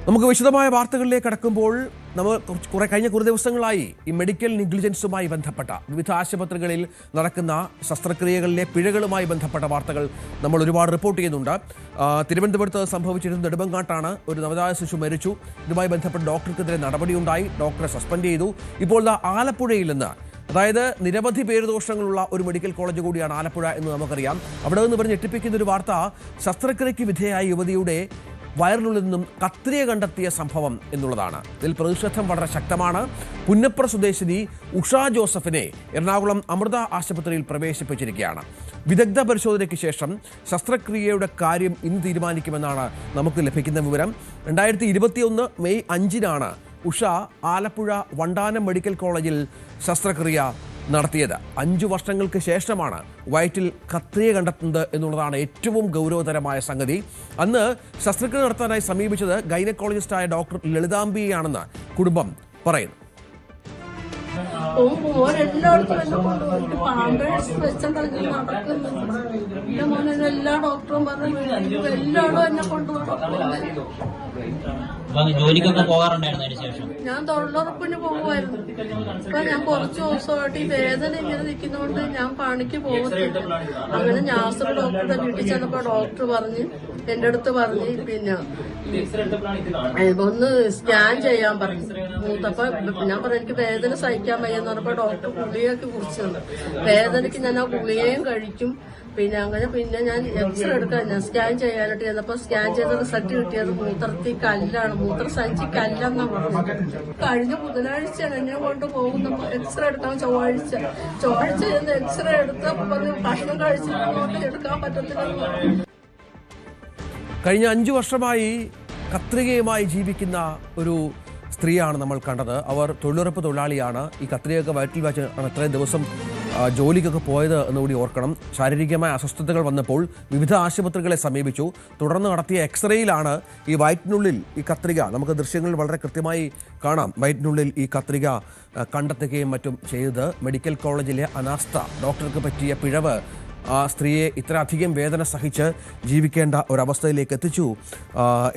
നമുക്ക് വിശദമായ വാർത്തകളിലേക്ക് കടക്കുമ്പോൾ കഴിഞ്ഞ കുറേ ദിവസങ്ങളായി ഈ മെഡിക്കൽ നെഗ്ലിജൻസുമായി ബന്ധപ്പെട്ട വിവിധ ആശുപത്രികളിൽ നടക്കുന്ന ശസ്ത്രക്രിയകളിലെ പിഴകളുമായി ബന്ധപ്പെട്ട വാർത്തകൾ നമ്മൾ ഒരുപാട് റിപ്പോർട്ട് ചെയ്യുന്നുണ്ട്. തിരുവനന്തപുരത്ത് സംഭവിച്ചിരുന്ന നെടുമങ്ങാട്ടാണ് ഒരു നവജാത ശിശു മരിച്ചു. ഇതുമായി ബന്ധപ്പെട്ട് ഡോക്ടർക്കെതിരെ നടപടിയുണ്ടായി, ഡോക്ടറെ സസ്പെൻഡ് ചെയ്തു. ഇപ്പോൾ ആലപ്പുഴയിൽ നിന്ന്, അതായത് നിരവധി പേരുദോഷങ്ങളുള്ള ഒരു മെഡിക്കൽ കോളേജ് കൂടിയാണ് ആലപ്പുഴ എന്ന് നമുക്കറിയാം. അവിടെ നിന്ന് പറഞ്ഞ് ഞെട്ടിപ്പിക്കുന്ന ഒരു വാർത്ത, ശസ്ത്രക്രിയയ്ക്ക് വിധേയായ യുവതിയുടെ വയറിനുള്ളിൽ നിന്നും കത്രിക കണ്ടെത്തിയ സംഭവം എന്നുള്ളതാണ്. ഇതിൽ പ്രതിഷേധം വളരെ ശക്തമാണ്. പുന്നപ്ര സ്വദേശിനി ഉഷ ജോസഫിനെ എറണാകുളം അമൃത ആശുപത്രിയിൽ പ്രവേശിപ്പിച്ചിരിക്കുകയാണ്. വിദഗ്ധ പരിശോധനയ്ക്ക് ശേഷം ശസ്ത്രക്രിയയുടെ കാര്യം ഇന്ന് തീരുമാനിക്കുമെന്നാണ് നമുക്ക് ലഭിക്കുന്ന വിവരം. 2021 മെയ് 5-നാണ് ഉഷ ആലപ്പുഴ വണ്ടാനം മെഡിക്കൽ കോളേജിൽ ശസ്ത്രക്രിയ നടത്തിയത്. 5 വർഷങ്ങൾക്ക് ശേഷമാണ് വയറ്റിൽ കത്രിക കണ്ടെത്തുന്നത് എന്നുള്ളതാണ് ഏറ്റവും ഗൗരവതരമായ സംഗതി. അന്ന് ശസ്ത്രക്രിയ നടത്താനായി സമീപിച്ചത് ഗൈനക്കോളജിസ്റ്റായ ഡോക്ടർ ലളിതാംബികയാണെന്ന് കുടുംബം പറയുന്നു. എല്ലാ ഡോക്ടറും പറഞ്ഞു എല്ലാവരും എന്നെ ജോലിക്കൊക്കെ പോകാറുണ്ടായിരുന്നു. അതിനുശേഷം ഞാൻ തൊഴിലുറപ്പിന് പോകുമായിരുന്നു. ഇപ്പൊ ഞാൻ കുറച്ച് ദിവസമായിട്ട് ഈ വേദന ഇങ്ങനെ നിൽക്കുന്നതുകൊണ്ട് ഞാൻ പണിക്ക് പോകത്തില്ല. അങ്ങനെ നാസർ ഡോക്ടറുടെ വീട്ടിൽ ചെന്നപ്പോ ഡോക്ടർ പറഞ്ഞ് എന്റെ അടുത്ത് പറഞ്ഞ് പിന്നെ ഒന്ന് സ്കാൻ ചെയ്യാൻ പറഞ്ഞു. മൂത്തപ്പോ ഞാൻ പറഞ്ഞു എനിക്ക് വേദന സഹിക്കാൻ വയ്യെന്ന് പറഞ്ഞപ്പോ ഡോക്ടർ ഗുളികയൊക്കെ കുറിച്ചുണ്ട്. വേദനയ്ക്ക് ഞാൻ ആ ഗുളികയും കഴിക്കും. പിന്നെ ഞാൻ എക്സ്റേ എടുക്കാൻ ഞാൻ സ്കാൻ ചെയ്യാനായിട്ട് ചെന്നപ്പോ സ്കാൻ ചെയ്ത റിസൾട്ട് കിട്ടിയത് മൂത്രത്തിൽ കല്ലാണ്, മൂത്രസഞ്ചി കല്ലെന്നാ പറഞ്ഞത്. കഴിഞ്ഞ ബുധനാഴ്ചയാണ് എന്നെ കൊണ്ട് പോകുന്നപ്പോ എക്സ്റേ എടുക്കാൻ ചൊവ്വാഴ്ച ചെന്ന് എക്സ്റേ എടുത്തപ്പോ ഭക്ഷണം കഴിച്ചിരുന്നോണ്ട് എടുക്കാൻ പറ്റത്തില്ലെന്ന് പറഞ്ഞു. കഴിഞ്ഞ 5 വർഷമായി കത്രികയുമായി ജീവിക്കുന്ന ഒരു സ്ത്രീയാണ് നമ്മൾ കണ്ടത്. അവർ തൊഴിലുറപ്പ് തൊഴിലാളിയാണ്. ഈ കത്രികയൊക്കെ വയറ്റിൽ വെച്ചാണ് ഇത്രയും ദിവസം ജോലിക്കൊക്കെ പോയത് എന്നുകൂടി ഓർക്കണം. ശാരീരികമായ അസ്വസ്ഥതകൾ വന്നപ്പോൾ വിവിധ ആശുപത്രികളെ സമീപിച്ചു. തുടർന്ന് നടത്തിയ എക്സ്റേയിലാണ് ഈ വയറ്റിനുള്ളിൽ ഈ കത്രിക, നമുക്ക് ദൃശ്യങ്ങളിൽ വളരെ കൃത്യമായി കാണാം, വയറ്റിനുള്ളിൽ ഈ കത്രിക കണ്ടെത്തുകയും മറ്റും ചെയ്തത്. മെഡിക്കൽ കോളേജിലെ അനാസ്ഥ, ഡോക്ടർക്ക് പറ്റിയ പിഴവ് ആ സ്ത്രീയെ ഇത്രയധികം വേദന സഹിച്ച് ജീവിക്കേണ്ട ഒരവസ്ഥയിലേക്ക് എത്തിച്ചു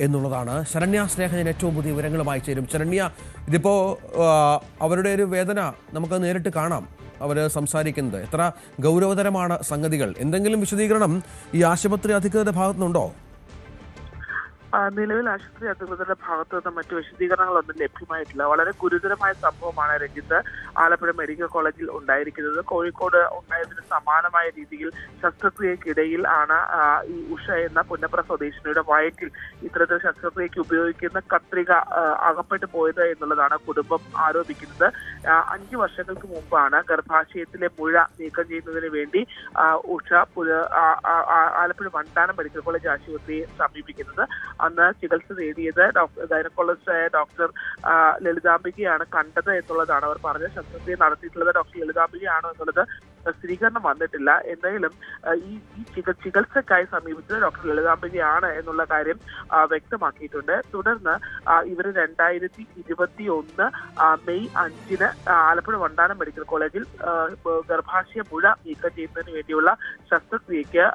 എന്നുള്ളതാണ്. ശരണ്യ സ്നേഹജൻ ഏറ്റവും പുതിയ വിവരങ്ങളുമായി ചേരും. ശരണ്യ, ഇതിപ്പോൾ അവരുടെ ഒരു വേദന നമുക്ക് നേരിട്ട് കാണാം, അവർ സംസാരിക്കുന്നത്. എത്ര ഗൗരവതരമാണ് സംഗതികൾ? എന്തെങ്കിലും വിശദീകരണം ഈ ആശുപത്രി അധികൃതരുടെ ഭാഗത്തുനിന്നുണ്ടോ? നിലവിൽ ആശുപത്രി അധികൃതരുടെ ഭാഗത്തു നിന്ന് മറ്റു വിശദീകരണങ്ങളൊന്നും ലഭ്യമായിട്ടില്ല. വളരെ ഗുരുതരമായ സംഭവമാണ് രഞ്ജിത്ത് ആലപ്പുഴ മെഡിക്കൽ കോളേജിൽ ഉണ്ടായിരിക്കുന്നത്. കോഴിക്കോട് ഉണ്ടായതിന് സമാനമായ രീതിയിൽ ശസ്ത്രക്രിയക്കിടയിൽ ആണ് ഈ ഉഷ എന്ന പുന്നപ്ര സ്വദേശിനിയുടെ വയറ്റിൽ ഇത്തരത്തിൽ ശസ്ത്രക്രിയയ്ക്ക് ഉപയോഗിക്കുന്ന കത്രിക അകപ്പെട്ടു പോയത് എന്നുള്ളതാണ് കുടുംബം ആരോപിക്കുന്നത്. 5 വർഷങ്ങൾക്ക് മുമ്പാണ് ഗർഭാശയത്തിലെ മുഴ നീക്കം ചെയ്യുന്നതിന് വേണ്ടി ഉഷ ആലപ്പുഴ വണ്ടാനം മെഡിക്കൽ കോളേജ് ആശുപത്രിയെ സമീപിക്കുന്നത്. അന്ന് ചികിത്സ തേടിയത് ഗൈനക്കോളജിസ്റ്റായ ഡോക്ടർ ലളിതാംബികയാണ് കണ്ടത് എന്നുള്ളതാണ് അവർ പറഞ്ഞത്. ശസ്ത്രക്രിയ നടത്തിയിട്ടുള്ളത് ഡോക്ടർ ലളിതാംബികയാണോ എന്നുള്ളത് സ്ഥിരീകരണം വന്നിട്ടില്ല. എന്തായാലും ഈ ചികിത്സക്കായി സമീപിച്ചത് ഡോക്ടർ ലളിതാംബികയാണ് എന്നുള്ള കാര്യം വ്യക്തമാക്കിയിട്ടുണ്ട്. തുടർന്ന് ഇവർ 2021 മെയ് 5-ന് ആലപ്പുഴ വണ്ടാനം മെഡിക്കൽ കോളേജിൽ ഗർഭാശയ മുഴ നീക്കം ചെയ്യുന്നതിന് വേണ്ടിയുള്ള ശസ്ത്രക്രിയയ്ക്ക്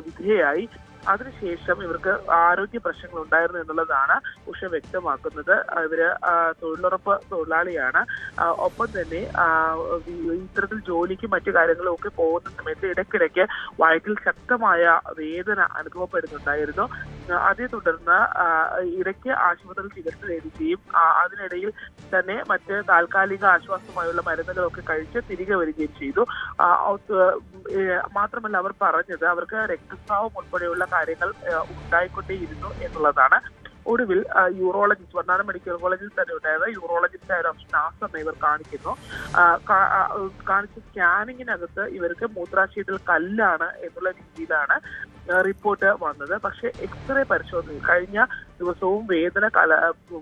വിധേയായി. അതിനുശേഷം ഇവർക്ക് ആരോഗ്യ പ്രശ്നങ്ങൾ ഉണ്ടായിരുന്നു എന്നുള്ളതാണ് ഉഷ വ്യക്തമാക്കുന്നത്. ഇവര് തൊഴിലുറപ്പ് തൊഴിലാളിയാണ്. ഒപ്പം തന്നെ ഇത്തരത്തിൽ ജോലിക്കും മറ്റു കാര്യങ്ങളും ഒക്കെ പോകുന്ന സമയത്ത് ഇടയ്ക്കിടയ്ക്ക് വയറ്റിൽ ശക്തമായ വേദന അനുഭവപ്പെടുന്നുണ്ടായിരുന്നു. അതേ തുടർന്ന് ഇടയ്ക്ക് ആശുപത്രിയിൽ ചികിത്സ തേടുകയും അതിനിടയിൽ തന്നെ മറ്റ് താൽക്കാലിക ആശ്വാസമായുള്ള മരുന്നുകളൊക്കെ കഴിച്ച് തിരികെ വരികയും ചെയ്തു. മാത്രമല്ല അവർ പറഞ്ഞത് അവർക്ക് രക്തസ്രാവം ഉൾപ്പെടെയുള്ള കാര്യങ്ങൾ ഉണ്ടായിക്കൊണ്ടേയിരുന്നു എന്നുള്ളതാണ്. ഒടുവിൽ യൂറോളജിസ്റ്റ് വണ്ടാനം മെഡിക്കൽ കോളേജിൽ തന്നെ ഉണ്ടായത് യൂറോളജിസ്റ്റ് ആയ ഡോക്ടർ നാസറിനെ ഇവർ കാണിച്ച സ്കാനിങ്ങിനകത്ത് ഇവർക്ക് മൂത്രാശയത്തിൽ കല്ലാണ് എന്നുള്ള രീതിയിലാണ് റിപ്പോർട്ട് വന്നത്. പക്ഷെ എക്സ്റേ പരിശോധന കഴിഞ്ഞ ദിവസവും വേദന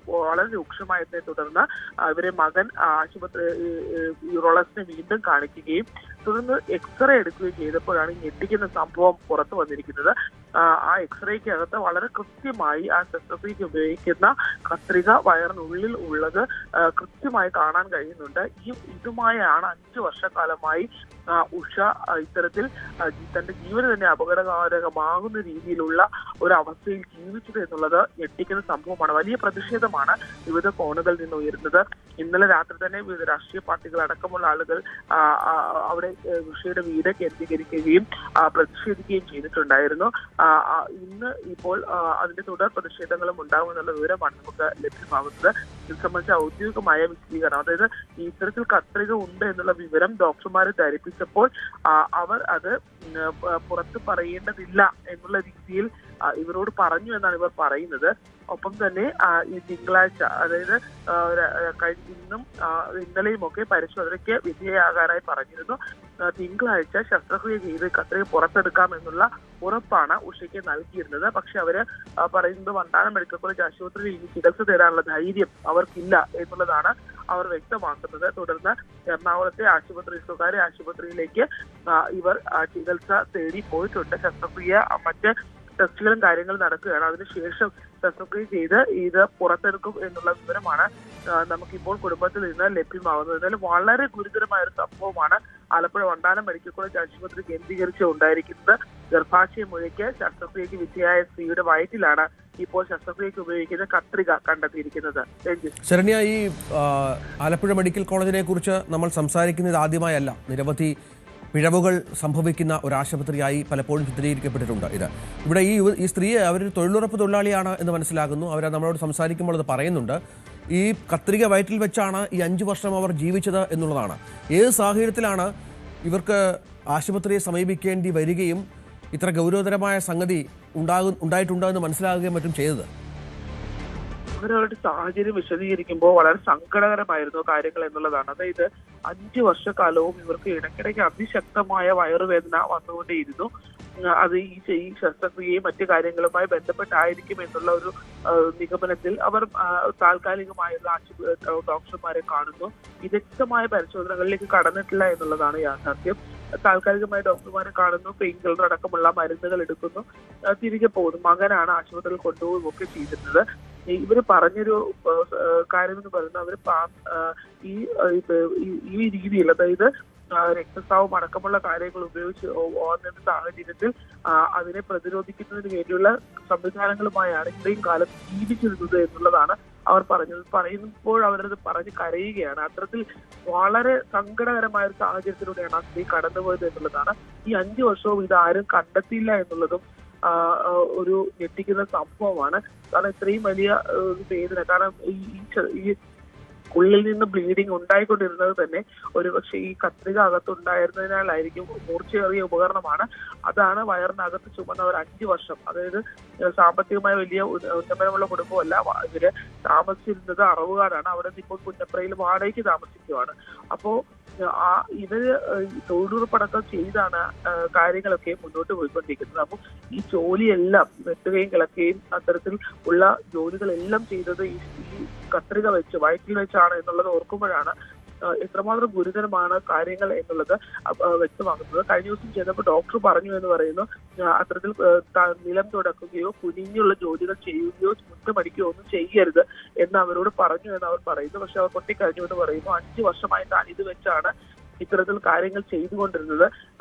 വളരെ രൂക്ഷമായതിനെ തുടർന്ന് ഇവരെ മകൻ ആശുപത്രി യൂറോളജിസ്റ്റിനെ വീണ്ടും കാണിക്കുകയും തുടർന്ന് എക്സ്റേ എടുക്കുകയും ചെയ്തപ്പോഴാണ് ഞെട്ടിക്കുന്ന സംഭവം പുറത്തു വന്നിരിക്കുന്നത്. ആ എക്സ്റേക്ക് അകത്ത് വളരെ കൃത്യമായി ആ ശസ്ത്രക്രിയക്ക് ഉപയോഗിക്കുന്ന കത്രിക വയറിനുള്ളിൽ ഉള്ളത് കൃത്യമായി കാണാൻ കഴിയുന്നുണ്ട്. ഇതുമായാണ് 5 വർഷക്കാലമായി ഉഷ ഇത്തരത്തിൽ തന്റെ ജീവന് തന്നെ അപകടകാരകമാകുന്ന രീതിയിലുള്ള ഒരു അവസ്ഥയിൽ ജീവിച്ചത് എന്നുള്ളത് ഞെട്ടിക്കുന്ന സംഭവമാണ്. വലിയ പ്രതിഷേധമാണ് വിവിധ കോണുകളിൽ നിന്ന് ഉയരുന്നത്. ഇന്നലെ രാത്രി തന്നെ വിവിധ രാഷ്ട്രീയ പാർട്ടികൾ അടക്കമുള്ള ആളുകൾ അവിടെ ഉഷയുടെ വീട് കേന്ദ്രീകരിക്കുകയും പ്രതിഷേധിക്കുകയും ചെയ്തിട്ടുണ്ടായിരുന്നു. ഇന്ന് ഇപ്പോൾ അതിന്റെ തുടർ പ്രതിഷേധങ്ങളും ഉണ്ടാകുമെന്നുള്ള വിവരമാണ് നമുക്ക് ലഭ്യമാകുന്നത്. ഇത് സംബന്ധിച്ച ഔദ്യോഗികമായ വിശദീകരണം, അതായത് ഇത്തരത്തിൽ കത്രിക ഉണ്ട് എന്നുള്ള വിവരം ഡോക്ടർമാരെ ധരിപ്പിച്ചപ്പോൾ അവർ അത് പുറത്ത് പറയേണ്ടതില്ല എന്നുള്ള രീതിയിൽ ഇവരോട് പറഞ്ഞു എന്നാണ് ഇവർ പറയുന്നത്. ഒപ്പം തന്നെ ഈ തിങ്കളാഴ്ച, അതായത് ഇന്നും ഇന്നലെയും ഒക്കെ പരിശോധനയ്ക്ക് വിധേയമാകാനായി പറഞ്ഞിരുന്നു. തിങ്കളാഴ്ച ശസ്ത്രക്രിയ ചെയ്ത് കത്രിക പുറത്തെടുക്കാം എന്നുള്ള ഉറപ്പാണ് ഉഷയ്ക്ക് നൽകിയിരുന്നത്. പക്ഷെ അവര് പറയുന്നത് വണ്ടാനം മെഡിക്കൽ കോളേജ് ആശുപത്രിയിൽ ഇനി ചികിത്സ തേടാനുള്ള ധൈര്യം അവർക്കില്ല എന്നുള്ളതാണ് അവർ വ്യക്തമാക്കുന്നത്. തുടർന്ന് എറണാകുളത്തെ സ്വകാര്യ ആശുപത്രിയിലേക്ക് ഇവർ ചികിത്സ തേടി പോയിട്ടുണ്ട്. ശസ്ത്രക്രിയ മറ്റ് ടെസ്റ്റുകളും കാര്യങ്ങളും നടക്കുകയാണ്. അതിനുശേഷം ശസ്ത്രക്രിയ ചെയ്ത് ഇത് പുറത്തെടുക്കും എന്നുള്ള വിവരമാണ് നമുക്കിപ്പോൾ കുടുംബത്തിൽ നിന്ന് ലഭ്യമാകുന്നത്. എന്നാലും വളരെ ഗുരുതരമായ ഒരു സംഭവമാണ് ആലപ്പുഴ വണ്ടാനം മെഡിക്കൽ കോളേജ് ആശുപത്രി കേന്ദ്രീകരിച്ച് ഉണ്ടായിരിക്കുന്നത്. ഗർഭാശയ മുഴയ്ക്ക് ശസ്ത്രക്രിയക്ക് വിധേയായ സ്ത്രീയുടെ വയറ്റിലാണ് ഇപ്പോൾ ശസ്ത്രക്രിയക്ക് ഉപയോഗിക്കുന്ന കത്രിക കണ്ടെത്തിയിരിക്കുന്നത്. ശരണ്യ, ഈ ആലപ്പുഴ മെഡിക്കൽ കോളേജിനെ കുറിച്ച് നമ്മൾ സംസാരിക്കുന്നത് ആദ്യമായല്ല. നിരവധി പിഴവുകൾ സംഭവിക്കുന്ന ഒരു ആശുപത്രിയായി പലപ്പോഴും ചിത്രീകരിക്കപ്പെട്ടിട്ടുണ്ട്. ഇവിടെ ഈ സ്ത്രീയെ അവരൊരു തൊഴിലുറപ്പ് തൊഴിലാളിയാണ് എന്ന് മനസ്സിലാകുന്നു. അവർ നമ്മളോട് സംസാരിക്കുമ്പോൾ അത് പറയുന്നുണ്ട്. ഈ കത്രിക വയറ്റിൽ വെച്ചാണ് ഈ 5 വർഷം അവർ ജീവിച്ചത് എന്നുള്ളതാണ്. ഏത് സാഹചര്യത്തിലാണ് ഇവർക്ക് ആശുപത്രിയെ സമീപിക്കേണ്ടി വരികയും ഇത്ര ഗൗരവതരമായ സംഗതി ഉണ്ടായിട്ടുണ്ടെന്ന് മനസ്സിലാകുകയും മറ്റും ചെയ്തത്? അവരവരുടെ സാഹചര്യം വിശദീകരിക്കുമ്പോൾ വളരെ സങ്കടകരമായിരുന്നു കാര്യങ്ങൾ എന്നുള്ളതാണ്. അതായത് 5 വർഷക്കാലവും ഇവർക്ക് ഇടയ്ക്കിടയ്ക്ക് അതിശക്തമായ വയറുവേദന വന്നുകൊണ്ടേയിരുന്നു. അത് ഈ ശസ്ത്രക്രിയയും മറ്റു കാര്യങ്ങളുമായി ബന്ധപ്പെട്ടായിരിക്കും എന്നുള്ള ഒരു നിഗമനത്തിൽ അവർ താൽക്കാലികമായുള്ള ഡോക്ടർമാരെ കാണുന്നു. വിദഗ്ധമായ പരിശോധനകളിലേക്ക് കടന്നിട്ടില്ല എന്നുള്ളതാണ് യാഥാർത്ഥ്യം. താൽക്കാലികമായി ഡോക്ടർമാരെ കാണുന്നു, പെയിൻ കില്ലർ അടക്കമുള്ള മരുന്നുകൾ എടുക്കുന്നു, തിരികെ പോകുന്നു. മകനാണ് ആശുപത്രിയിൽ കൊണ്ടുപോവുകയും ഒക്കെ ചെയ്തിരുന്നത്. ഇവര് പറഞ്ഞൊരു കാര്യം എന്ന് പറയുന്നത് അവര് ഈ രീതിയിൽ, അതായത് രക്തസ്രാവം അടക്കമുള്ള കാര്യങ്ങൾ ഉപയോഗിച്ച് ഓടുന്ന സാഹചര്യത്തിൽ അതിനെ പ്രതിരോധിക്കുന്നതിന് വേണ്ടിയുള്ള സംവിധാനങ്ങളുമായാണ് ഇത്രയും കാലം ജീവിച്ചിരുന്നത് എന്നുള്ളതാണ് അവർ പറഞ്ഞത്. പറയുമ്പോൾ അവരത് പറഞ്ഞ് കരയുകയാണ്. അത്തരത്തിൽ വളരെ സങ്കടകരമായ ഒരു സാഹചര്യത്തിലൂടെയാണ് ആ സ്ത്രീ കടന്നുപോയത് എന്നുള്ളതാണ്. ഈ 5 വർഷവും ഇത് ആരും കണ്ടെത്തിയില്ല എന്നുള്ളതും ഒരു ഞെട്ടിക്കുന്ന സംഭവമാണ്. കാരണം ഇത്രയും വലിയ വേദന, കാരണം ഈ ഉള്ളിൽ നിന്ന് ബ്ലീഡിങ് ഉണ്ടായിക്കൊണ്ടിരുന്നത് തന്നെ ഒരുപക്ഷെ ഈ കത്രിക അകത്തുണ്ടായിരുന്നതിനാലായിരിക്കും. മൂർച്ചയേറിയ ഉപകരണമാണ്. അതാണ് വയറിനകത്ത് ചുമന്നവർ 5 വർഷം, അതായത് സാമ്പത്തികമായ വലിയ ഉന്നമനമുള്ള കുടുംബമല്ല. ഇവര് താമസിച്ചിരുന്നത് അറവുകാരാണ്. അവിടെ നിന്ന് ഇപ്പോൾ പുന്നപ്രയിൽ വാടകയ്ക്ക് താമസിക്കുകയാണ്. അപ്പോ ഇവര് തൊഴിലുറപ്പടക്കം ചെയ്താണ് കാര്യങ്ങളൊക്കെ മുന്നോട്ട് പോയിക്കൊണ്ടിരിക്കുന്നത്. അപ്പോൾ ഈ ജോലിയെല്ലാം വെട്ടുകയും കിളക്കുകയും അത്തരത്തിൽ ഉള്ള ജോലികളെല്ലാം ചെയ്തത് ഈ കത്രിക വെച്ച് വയറ്റിൽ വെച്ചാണ് എന്നുള്ളത് ഓർക്കുമ്പോഴാണ് എത്രമാത്രം ഗുരുതരമാണ് കാര്യങ്ങൾ എന്നുള്ളത് വ്യക്തമാകുന്നത്. കഴിഞ്ഞ ദിവസം ചെന്നപ്പോൾ ഡോക്ടർ പറഞ്ഞു എന്ന് പറയുന്നു, അത്തരത്തിൽ നിലം തുടക്കുകയോ കുനിഞ്ഞുള്ള ജോലികൾ ചെയ്യുകയോ മുറ്റമടിക്കുകയോ ഒന്നും ചെയ്യരുത് എന്ന് അവരോട് പറഞ്ഞു എന്ന് അവർ പറയുന്നു. പക്ഷെ അവർ പൊട്ടിക്കഴിഞ്ഞു എന്ന് പറയുന്നു. 5 വർഷമായി താൻ ഇത് വെച്ചാണ് ഇത്തരത്തിൽ കാര്യങ്ങൾ ചെയ്തുകൊണ്ടിരുന്നത്,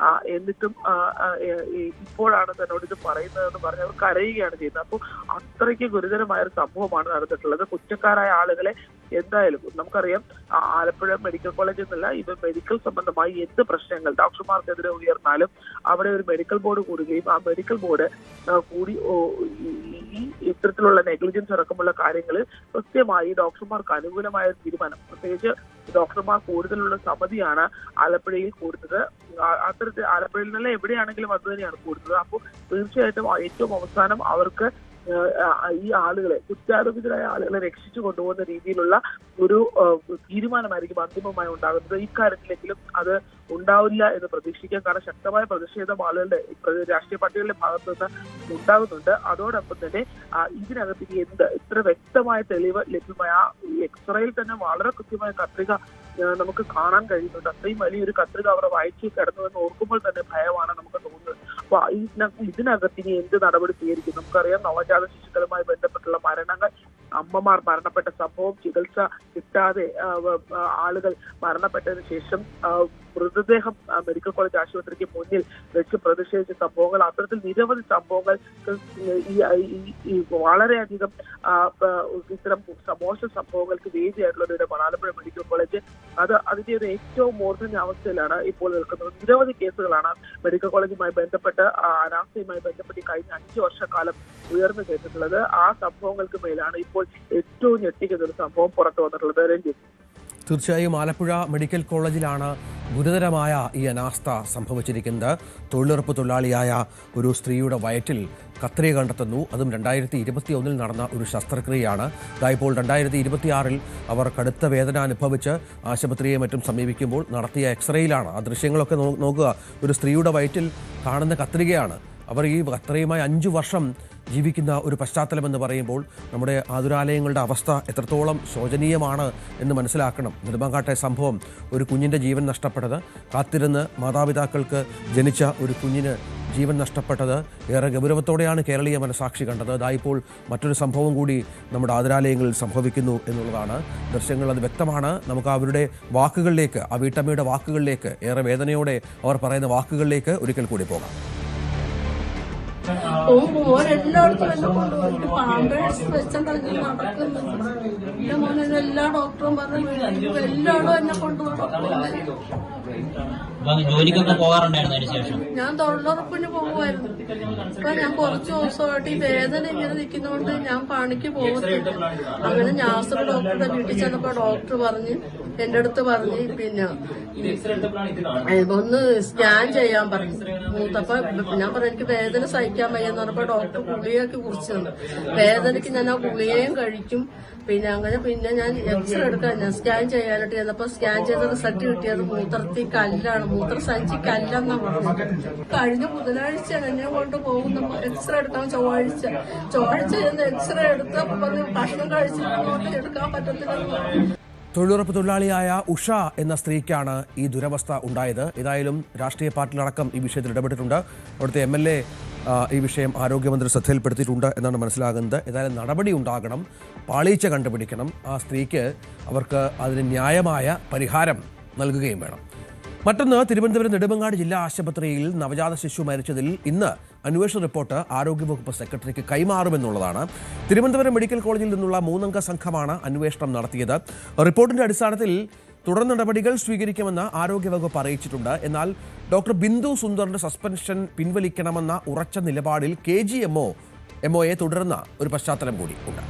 എന്നിട്ടും ഇപ്പോഴാണ് തന്നോട് ഇത് പറയുന്നതെന്ന് പറഞ്ഞ് അവർ കരയുകയാണ് ചെയ്യുന്നത്. അപ്പോൾ അത്രയ്ക്ക് ഗുരുതരമായ ഒരു സംഭവമാണ് നടന്നിട്ടുള്ളത്. കുറ്റക്കാരായ ആളുകളെ എന്തായാലും നമുക്കറിയാം, ആലപ്പുഴ മെഡിക്കൽ കോളേജ് എന്നല്ല, ഇത് മെഡിക്കൽ സംബന്ധമായി എന്ത് പ്രശ്നങ്ങൾ ഡോക്ടർമാർക്കെതിരെ ഉയർന്നാലും അവിടെ ഒരു മെഡിക്കൽ ബോർഡ് കൂടുകയും ആ മെഡിക്കൽ ബോർഡ് കൂടി ഈ ഇത്തരത്തിലുള്ള നെഗ്ലിജൻസ് അടക്കമുള്ള കാര്യങ്ങളിൽ കൃത്യമായി ഡോക്ടർമാർക്ക് അനുകൂലമായ ഒരു തീരുമാനം, പ്രത്യേകിച്ച് ഡോക്ടർമാർ കൂടുതലുള്ള സമിതിയാണ് ആലപ്പുഴയിൽ കൂടുന്നത്. അത്തരത്തിൽ ആലപ്പുഴയിൽ നിന്നല്ല എവിടെയാണെങ്കിലും അത് തന്നെയാണ് കൂടുന്നത്. അപ്പോൾ തീർച്ചയായിട്ടും ഏറ്റവും അവസാനം അവർക്ക് ഈ ആളുകളെ, കുറ്റാരോപിതരായ ആളുകളെ രക്ഷിച്ചു കൊണ്ടുപോകുന്ന രീതിയിലുള്ള ഒരു തീരുമാനമായിരിക്കും അന്തിമമായി ഉണ്ടാകുന്നത്. ഇക്കാര്യത്തിലെങ്കിലും അത് ഉണ്ടാവില്ല എന്ന് പ്രതീക്ഷിക്കാം. കാരണം ശക്തമായ പ്രതിഷേധം ആളുകളുടെ രാഷ്ട്രീയ പാർട്ടികളുടെ ഭാഗത്തു നിന്ന് ഉണ്ടാകുന്നുണ്ട്. അതോടൊപ്പം തന്നെ ഇതിനകത്ത് ഇത്ര വ്യക്തമായ തെളിവ് ലഭ്യമായ എക്സ്റേയിൽ തന്നെ വളരെ കൃത്യമായ കത്രിക നമുക്ക് കാണാൻ കഴിയുന്നുണ്ട്. അത്രയും വലിയൊരു കത്രിക അവരുടെ വായിച്ച് കിടന്നുവെന്ന് ഓർക്കുമ്പോൾ തന്നെ ഭയമാണ് നമുക്ക് തോന്നുന്നത്. ഇതിനകത്ത് ഇനി എന്ത് നടപടി സ്വീകരിക്കും? നമുക്കറിയാം, നവജാത ശിശുക്കളുമായി ബന്ധപ്പെട്ടുള്ള മരണങ്ങൾ, അമ്മമാർ മരണപ്പെട്ട സംഭവം, ചികിത്സ കിട്ടാതെ ആളുകൾ മരണപ്പെട്ടതിന് ശേഷം മൃതദേഹം മെഡിക്കൽ കോളേജ് ആശുപത്രിക്ക് മുന്നിൽ വെച്ച് പ്രതിഷേധിച്ച സംഭവങ്ങൾ, അത്തരത്തിൽ നിരവധി സംഭവങ്ങൾ ഈ വളരെയധികം ഇത്തരം മോശം സംഭവങ്ങൾക്ക് വേദിയായിട്ടുള്ള ഒരു ഇടമാണ് ആലപ്പുഴ മെഡിക്കൽ കോളേജ്. അതിന്റെ ഒരു ഏറ്റവും മൂർധന്യ അവസ്ഥയിലാണ് ഇപ്പോൾ നിൽക്കുന്നത്. നിരവധി കേസുകളാണ് മെഡിക്കൽ കോളേജുമായി ബന്ധപ്പെട്ട് അനാസ്ഥയുമായി ബന്ധപ്പെട്ട് കഴിഞ്ഞ 5 വർഷക്കാലം ഉയർന്നു കേട്ടിട്ടുള്ളത്. ആ സംഭവങ്ങൾക്ക് മേലാണ് ഇപ്പോൾ ഏറ്റവും ഞെട്ടിക്കുന്ന ഒരു സംഭവം പുറത്തു വന്നിട്ടുള്ളത്. രഞ്ജിത്ത്, തീർച്ചയായും ആലപ്പുഴ മെഡിക്കൽ കോളേജിലാണ് ഗുരുതരമായ ഈ അനാസ്ഥ സംഭവിച്ചിരിക്കുന്നത്. തൊഴിലുറപ്പ് തൊഴിലാളിയായ ഒരു സ്ത്രീയുടെ വയറ്റിൽ കത്രിക കണ്ടെത്തുന്നു. അതും 2021 നടന്ന ഒരു ശസ്ത്രക്രിയയാണ്. ഇപ്പോൾ 2026 അവർ കടുത്ത വേദന അനുഭവിച്ച് ആശുപത്രിയെ മറ്റും സമീപിക്കുമ്പോൾ നടത്തിയ എക്സ്റേയിലാണ് ആ ദൃശ്യങ്ങളൊക്കെ നോക്കുക. ഒരു സ്ത്രീയുടെ വയറ്റിൽ കാണുന്ന കത്രികയാണ്. അവർ ഈ കത്രികയുമായി 5 വർഷം ജീവിക്കുന്ന ഒരു പശ്ചാത്തലമെന്ന് പറയുമ്പോൾ നമ്മുടെ ആതുരാലയങ്ങളുടെ അവസ്ഥ എത്രത്തോളം ശോചനീയമാണ് എന്ന് മനസ്സിലാക്കണം. നെടുമങ്ങാട്ടെ സംഭവം, ഒരു കുഞ്ഞിൻ്റെ ജീവൻ നഷ്ടപ്പെട്ടത്, കാത്തിരുന്ന് മാതാപിതാക്കൾക്ക് ജനിച്ച ഒരു കുഞ്ഞിന് ജീവൻ നഷ്ടപ്പെട്ടത് ഏറെ ഗൗരവത്തോടെയാണ് കേരളീയ മനസാക്ഷി കണ്ടത്. അതായിപ്പോൾ മറ്റൊരു സംഭവം കൂടി നമ്മുടെ ആതുരാലയങ്ങളിൽ സംഭവിക്കുന്നു എന്നുള്ളതാണ്. ദൃശ്യങ്ങൾ അത് വ്യക്തമാണ്. നമുക്ക് അവരുടെ വാക്കുകളിലേക്ക്, ആ വീട്ടമ്മയുടെ വാക്കുകളിലേക്ക്, ഏറെ വേദനയോടെ അവർ പറയുന്ന വാക്കുകളിലേക്ക് ഒരിക്കൽ കൂടി പോകാം. എല്ലായിടത്തും എന്നെ കൊണ്ടുപോയിട്ട് പാമ്പേഴ്സ് വെച്ചിട്ടുണ്ടെങ്കിൽ നടക്കുന്നു. എന്റെ മോനെ എല്ലാ ഡോക്ടറും പറഞ്ഞു എല്ലായിടും എന്നെ കൊണ്ടുപോകും. ജോലിക്കൊക്കെ പോകാറുണ്ടായിരുന്നു അതിന് ശേഷം? ഞാൻ തൊഴിലുറപ്പിന് പോകുമായിരുന്നു. ഇപ്പൊ ഞാൻ കുറച്ച് ദിവസമായിട്ട് ഈ വേദന ഇങ്ങനെ നിൽക്കുന്നതുകൊണ്ട് ഞാൻ പണിക്ക് പോകത്തില്ല. അങ്ങനെ നാസർ ഡോക്ടറുടെ വീട്ടിൽ ചെന്നപ്പോ ഡോക്ടർ പറഞ്ഞ് എന്റെ അടുത്ത് പറഞ്ഞ് പിന്നെ ഒന്ന് സ്കാൻ ചെയ്യാൻ പറഞ്ഞു. മൂത്തപ്പ ഞാൻ പറഞ്ഞു എനിക്ക് വേദന സഹിക്കാൻ വയ്യെന്ന് പറഞ്ഞപ്പോ ഡോക്ടർ ഗുളികയൊക്കെ കുറിച്ചുണ്ട്. വേദനയ്ക്ക് ഞാൻ ആ ഗുളികയും കഴിക്കും. പിന്നെ ഞാൻ എക്സ്റേ എടുക്കാൻ ഞാൻ സ്കാൻ ചെയ്യാനായിട്ട് ചെന്നപ്പോ സ്കാൻ ചെയ്ത റിസൾട്ട് കിട്ടിയത് മൂത്രത്തിൽ കല്ലാണ്, മൂത്രസഞ്ചി കല്ലെന്നാ പറഞ്ഞത്. കഴിഞ്ഞ ബുധനാഴ്ചയാണ് എന്നെ കൊണ്ട് പോകുന്ന എക്സ്റേ എടുക്കാൻ. ചൊവ്വാഴ്ച ചെന്ന് എക്സ്റേ എടുത്തപ്പോ ഭക്ഷണം കഴിച്ചിരുന്നോണ്ട് എടുക്കാൻ പറ്റത്തില്ലെന്ന് പറഞ്ഞു. തൊഴിലുറപ്പ് തൊഴിലാളിയായ ഉഷ എന്ന സ്ത്രീക്കാണ് ഈ ദുരവസ്ഥ ഉണ്ടായത്. ഏതായാലും രാഷ്ട്രീയ പാർട്ടികളടക്കം ഈ വിഷയത്തിൽ ഇടപെട്ടിട്ടുണ്ട്. അവിടുത്തെ MLA ഈ വിഷയം ആരോഗ്യമന്ത്രി ശ്രദ്ധയിൽപ്പെടുത്തിയിട്ടുണ്ട് എന്നാണ് മനസ്സിലാകുന്നത്. ഏതായാലും നടപടി ഉണ്ടാകണം, പാളീച്ച കണ്ടുപിടിക്കണം. ആ സ്ത്രീക്ക് അവർക്ക് അതിന് ന്യായമായ പരിഹാരം നൽകുകയും വേണം. മറ്റൊന്ന്, തിരുവനന്തപുരം നെടുമങ്ങാട് ജില്ലാ ആശുപത്രിയിൽ നവജാത ശിശു മരിച്ചതിൽ ഇന്ന് അന്വേഷണ റിപ്പോർട്ട് ആരോഗ്യവകുപ്പ് സെക്രട്ടറിക്ക് കൈമാറുമെന്നുള്ളതാണ്. തിരുവനന്തപുരം മെഡിക്കൽ കോളേജിൽ നിന്നുള്ള 3-അംഗ സംഘമാണ് അന്വേഷണം നടത്തിയത്. റിപ്പോർട്ടിന്റെ അടിസ്ഥാനത്തിൽ തുടർ നടപടികൾ സ്വീകരിക്കുമെന്ന് ആരോഗ്യവകുപ്പ് അറിയിച്ചിട്ടുണ്ട്. എന്നാൽ ഡോക്ടർ ബിന്ദു സുന്ദറിന്റെ സസ്പെൻഷൻ പിൻവലിക്കണമെന്ന ഉറച്ച നിലപാടിൽ MOയെ തുടരുന്ന ഒരു പശ്ചാത്തലം കൂടി ഉണ്ട്.